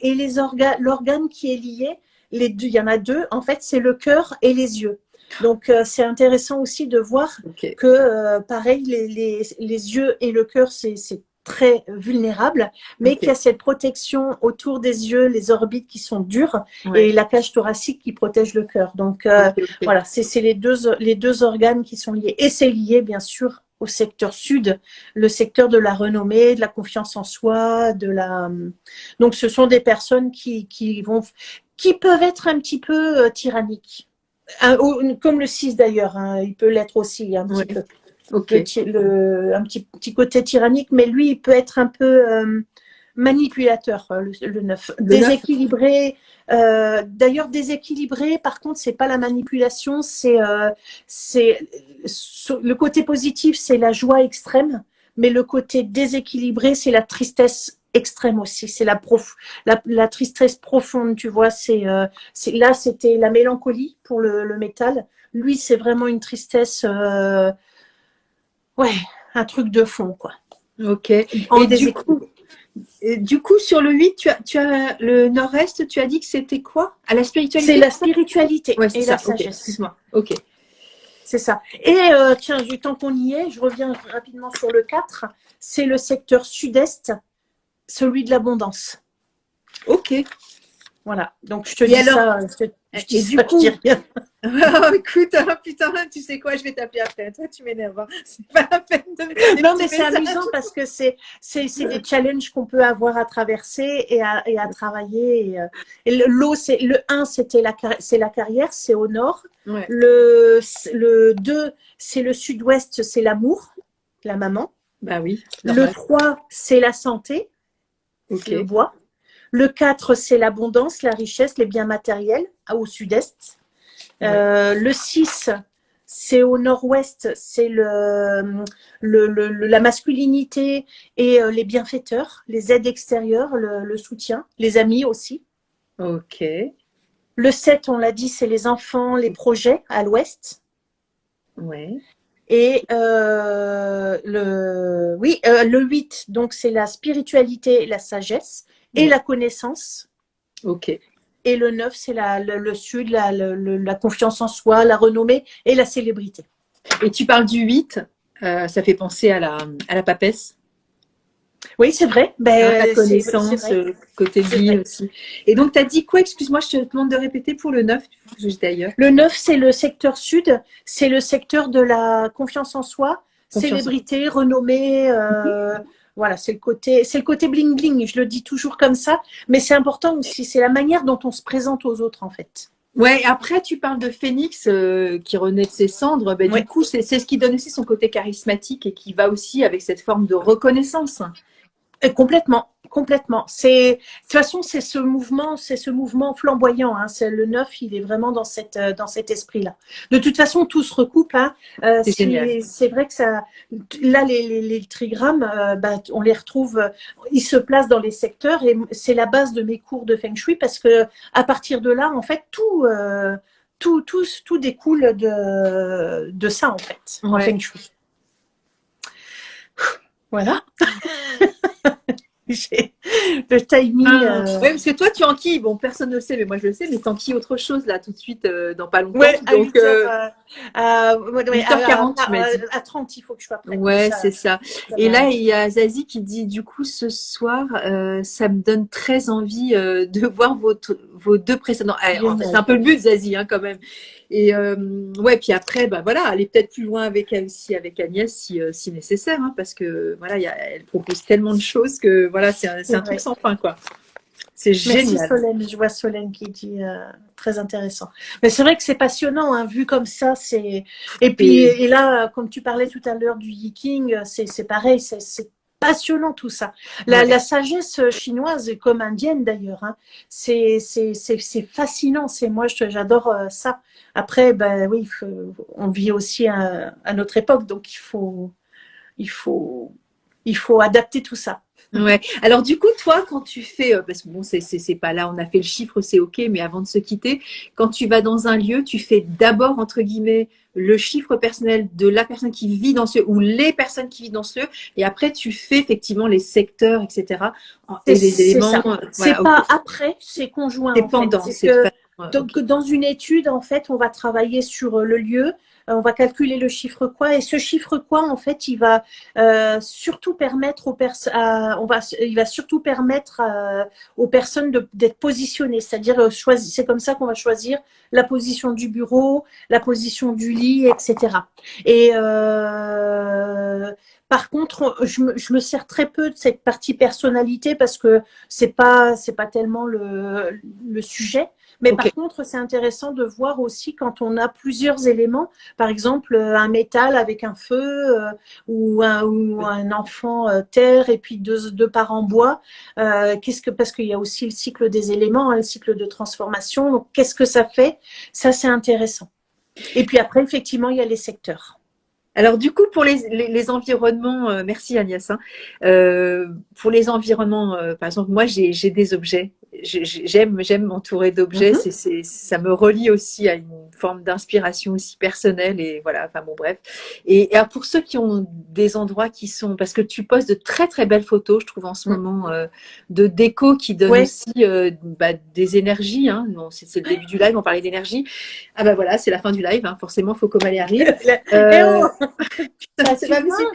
l'organe qui est lié, il y en a deux. En fait, c'est le cœur et les yeux. Donc, c'est intéressant aussi de voir que, pareil, les yeux et le cœur, c'est très vulnérable, mais qu'il y a cette protection autour des yeux, les orbites qui sont dures et la cage thoracique qui protège le cœur. Donc, voilà, c'est les deux organes qui sont liés. Et c'est lié, bien sûr, au secteur sud, le secteur de la renommée, de la confiance en soi, Donc, ce sont des personnes qui peuvent être un petit peu tyranniques. Comme le 6 d'ailleurs, hein, il peut l'être aussi un petit peu. Un petit côté tyrannique, mais lui, il peut être un peu manipulateur, le 9. Déséquilibré. D'ailleurs, déséquilibré, par contre, c'est pas la manipulation, c'est le côté positif, c'est la joie extrême, mais le côté déséquilibré, c'est la tristesse extrême aussi, c'est la tristesse profonde, tu vois, là c'était la mélancolie pour le métal, lui c'est vraiment une tristesse un truc de fond quoi. Ok. Et du coup sur le 8, tu as le nord-est, tu as dit que c'était quoi? À la spiritualité? C'est la spiritualité et la sagesse. Excuse-moi. Ok. C'est ça. Et tiens, tant qu'on y est, je reviens rapidement sur le 4, c'est le secteur sud-est, celui de l'abondance. Ok. Voilà. Donc, je te dis ça. Je dis rien. Oh, écoute, putain, tu sais quoi, je vais t'appeler après. Toi, tu m'énerves. Hein. C'est pas la peine de me dire. Non, mais c'est amusant parce que c'est des challenges qu'on peut avoir à traverser et à travailler. Et l'eau, le 1, c'est la carrière, c'est au nord. Ouais. Le 2, c'est le sud-ouest, c'est l'amour, la maman. Bah oui. Le 3, c'est la santé, le bois. Le 4, c'est l'abondance, la richesse, les biens matériels, au sud-est. Le 6, c'est au nord-ouest, c'est la masculinité et les bienfaiteurs, les aides extérieures, le soutien, les amis aussi. Ok. Le 7, on l'a dit, c'est les enfants, les projets à l'ouest. Ouais. Et le 8, donc c'est la spiritualité, la sagesse et la connaissance. Ok. Et le 9, c'est le sud, la confiance en soi, la renommée et la célébrité. Et tu parles du 8, ça fait penser à la papesse. Oui, c'est vrai. La connaissance, côté vie aussi. Et donc, tu as dit quoi? Excuse-moi, je te demande de répéter pour le 9. J'étais ailleurs. Le 9, c'est le secteur sud. C'est le secteur de la confiance en soi, célébrité, renommée. Voilà, c'est le côté bling bling. Je le dis toujours comme ça, mais c'est important aussi. C'est la manière dont on se présente aux autres, en fait. Ouais. Après, tu parles de Phénix qui renaît de ses cendres. Ben, du coup, c'est ce qui donne aussi son côté charismatique et qui va aussi avec cette forme de reconnaissance. Et complètement. De toute façon, c'est ce mouvement flamboyant. Hein. C'est le 9, il est vraiment dans cet esprit-là. De toute façon, tout se recoupe. Hein. C'est vrai que ça. Là, les trigrammes, on les retrouve. Ils se placent dans les secteurs et c'est la base de mes cours de Feng Shui parce que à partir de là, en fait, tout découle de ça en fait en Feng Shui. Voilà. Le timing. Oui, parce que toi, tu enquilles. Bon, personne ne le sait, mais moi, je le sais. Mais tu enquilles autre chose, là, tout de suite, dans pas longtemps. Ouais, donc, 8h40, à 30, il faut que je sois prête. Ouais, c'est ça. Et là, il y a Zazie qui dit, du coup, ce soir, ça me donne très envie de voir vos deux précédents. C'est un peu le but, Zazie, hein, quand même. Et ouais, puis après, bah voilà, aller peut-être plus loin avec elle aussi, avec Agnès, si nécessaire, hein, parce que voilà, elle propose tellement de choses que voilà, c'est un truc sans fin, quoi. C'est génial. Merci Solène, je vois Solène qui dit très intéressant. Mais c'est vrai que c'est passionnant, hein, vu comme ça, c'est. Et puis et là, comme tu parlais tout à l'heure du yiking, c'est pareil, c'est passionnant tout ça. La sagesse chinoise, comme indienne d'ailleurs, hein, c'est fascinant. C'est moi, j'adore ça. Après, ben oui, on vit aussi à notre époque, donc il faut adapter tout ça. Ouais. Alors du coup, toi, quand tu fais, parce que bon, c'est pas là, on a fait le chiffre, c'est ok, mais avant de se quitter, quand tu vas dans un lieu, tu fais d'abord entre guillemets le chiffre personnel de la personne qui vit dans ce ou les personnes qui vivent dans ce lieu, et après tu fais effectivement les secteurs, etc. Et les éléments. C'est voilà, pas après, c'est conjoint. C'est pendant. Donc dans une étude, en fait, on va travailler sur le lieu. On va calculer le chiffre quoi, et ce chiffre quoi, en fait, il va surtout permettre il va surtout permettre aux personnes d'être positionnées, c'est-à-dire c'est comme ça qu'on va choisir la position du bureau, la position du lit, etc. Et par contre, je me sers très peu de cette partie personnalité parce que c'est pas tellement le sujet. Mais par contre, c'est intéressant de voir aussi quand on a plusieurs éléments, par exemple un métal avec un feu ou un enfant terre et puis deux parents bois. Parce qu'il y a aussi le cycle des éléments, hein, le cycle de transformation. Donc, qu'est-ce que ça fait? Ça, c'est intéressant. Et puis après, effectivement, il y a les secteurs. Alors du coup, pour les environnements, merci Agnès, hein, pour les environnements, par exemple, moi j'ai des objets, j'aime m'entourer d'objets, ça me relie aussi à une forme d'inspiration aussi personnelle et voilà, enfin bon bref. Et alors, pour ceux qui ont des endroits qui sont, parce que tu postes de très très belles photos, je trouve en ce moment, de déco qui donnent aussi des énergies, hein. Non, c'est le début du live, on parlait d'énergie. Ah bah voilà, c'est la fin du live, hein, forcément, faut qu'Omalie arrive. C'est pas possible.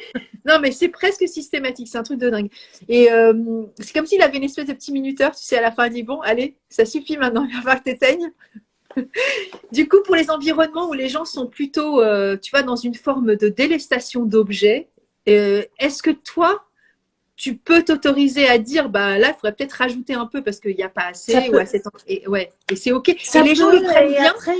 Non, mais c'est presque systématique, c'est un truc de dingue. Et c'est comme s'il avait une espèce de petit minuteur, tu sais, à la fin, il dit bon, allez, ça suffit maintenant, il va falloir que t'éteignes. Du coup, pour les environnements où les gens sont plutôt, tu vois, dans une forme de délestation d'objets, est-ce que toi, tu peux t'autoriser à dire, bah là, il faudrait peut-être rajouter un peu parce qu'il n'y a pas assez, ou assez. Et c'est ok. Ça et les gens le prennent bien. Après,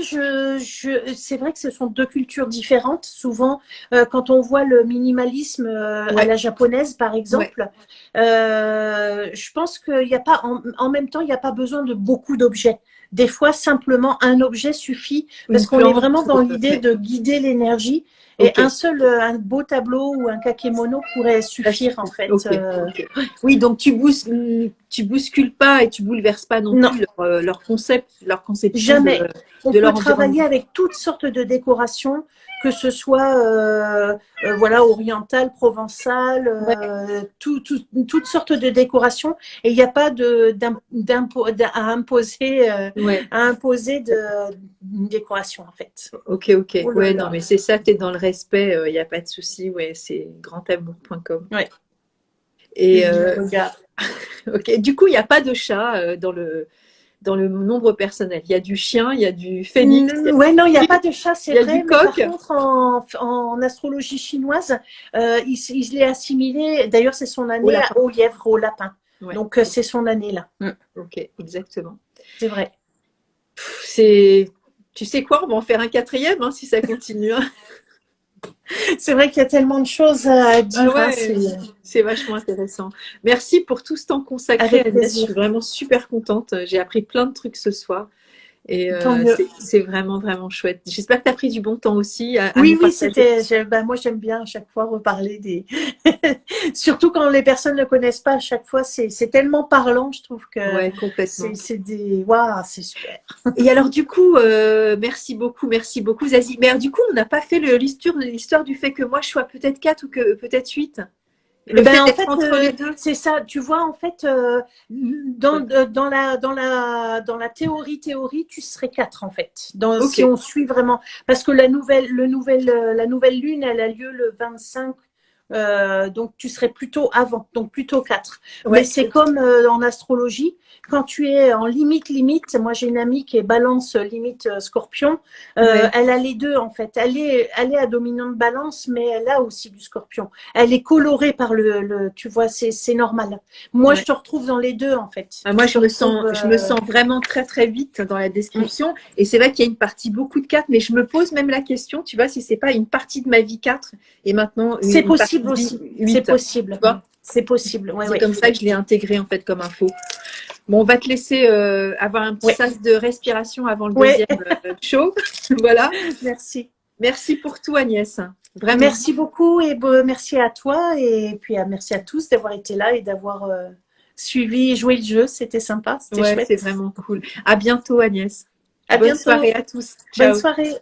c'est vrai que ce sont deux cultures différentes. Souvent, quand on voit le minimalisme à la japonaise, par exemple, je pense qu'il n'y a pas, en même temps, il n'y a pas besoin de beaucoup d'objets. Des fois, simplement un objet suffit parce qu'on est vraiment dans l'idée de guider l'énergie. Et un beau tableau ou un kakémono pourrait suffire en fait. Oui, donc tu bouscules pas et tu bouleverses pas non plus leur concept, leur conception. Jamais. On peut travailler avec toutes sortes de décorations, que ce soit voilà, orientale, provençale, toutes sortes de décorations. Et il n'y a pas à imposer une décoration en fait. Ok. Ouais, non, mais c'est ça, tu es dans le respect, il n'y a pas de souci. Ouais, c'est grandamour.com. Ouais. Et ok. Du coup, il n'y a pas de chat dans le nombre personnel. Il y a du chien, il y a du phénix. Ouais, non, il n'y a pas de chat, c'est vrai. Du coq. Mais par contre, en astrologie chinoise, il est assimilé. D'ailleurs, c'est son année au lièvre, au lapin. Ouais. Donc, c'est son année là. Ok, exactement. C'est vrai. Tu sais quoi, on va en faire un quatrième hein, si ça continue. Hein. C'est vrai qu'il y a tellement de choses à dire. C'est vachement intéressant. Merci pour tout ce temps consacré, Agnès. Je suis vraiment super contente. J'ai appris plein de trucs ce soir. Et c'est vraiment, vraiment chouette. J'espère que tu as pris du bon temps aussi. Oui, moi, j'aime bien à chaque fois reparler des. Surtout quand les personnes ne connaissent pas, à chaque fois, c'est tellement parlant, je trouve que. Ouais, complètement. Waouh, c'est super. Et alors, du coup, merci beaucoup, Zazie. Mais alors, du coup, on n'a pas fait l'histoire du fait que moi, je sois peut-être 4 ou que peut-être 8. En fait, c'est ça. Tu vois, en fait, dans la théorie, tu serais 4 en fait. Si on suit vraiment, parce que la nouvelle lune, elle a lieu le 25 Donc tu serais plutôt avant, donc plutôt 4. Ouais. Mais c'est comme en astrologie, quand tu es en limite, moi j'ai une amie qui est balance limite scorpion, Ouais. elle a les deux en fait. Elle est à dominante balance, mais elle a aussi du scorpion. Elle est colorée par tu vois, c'est normal. Moi Ouais. je te retrouve dans les deux en fait. Moi, je me sens vraiment très, très vite dans la description. Et c'est vrai qu'il y a une partie beaucoup de 4, mais je me pose même la question, tu vois, si c'est pas une partie de ma vie 4 et maintenant c'est possible aussi. 8. C'est possible. Tu vois, c'est possible. Ouais, c'est comme ça que je l'ai intégré en fait comme info. Bon, on va te laisser avoir un petit sas de respiration avant le deuxième show. Voilà. Merci. Merci pour tout, Agnès. Vraiment. Merci beaucoup et merci à toi et puis merci à tous d'avoir été là et d'avoir suivi et joué le jeu. C'était sympa, c'était chouette. C'est vraiment cool. À bientôt, Agnès. À Bonne bientôt. soirée à tous. Ciao. Bonne soirée.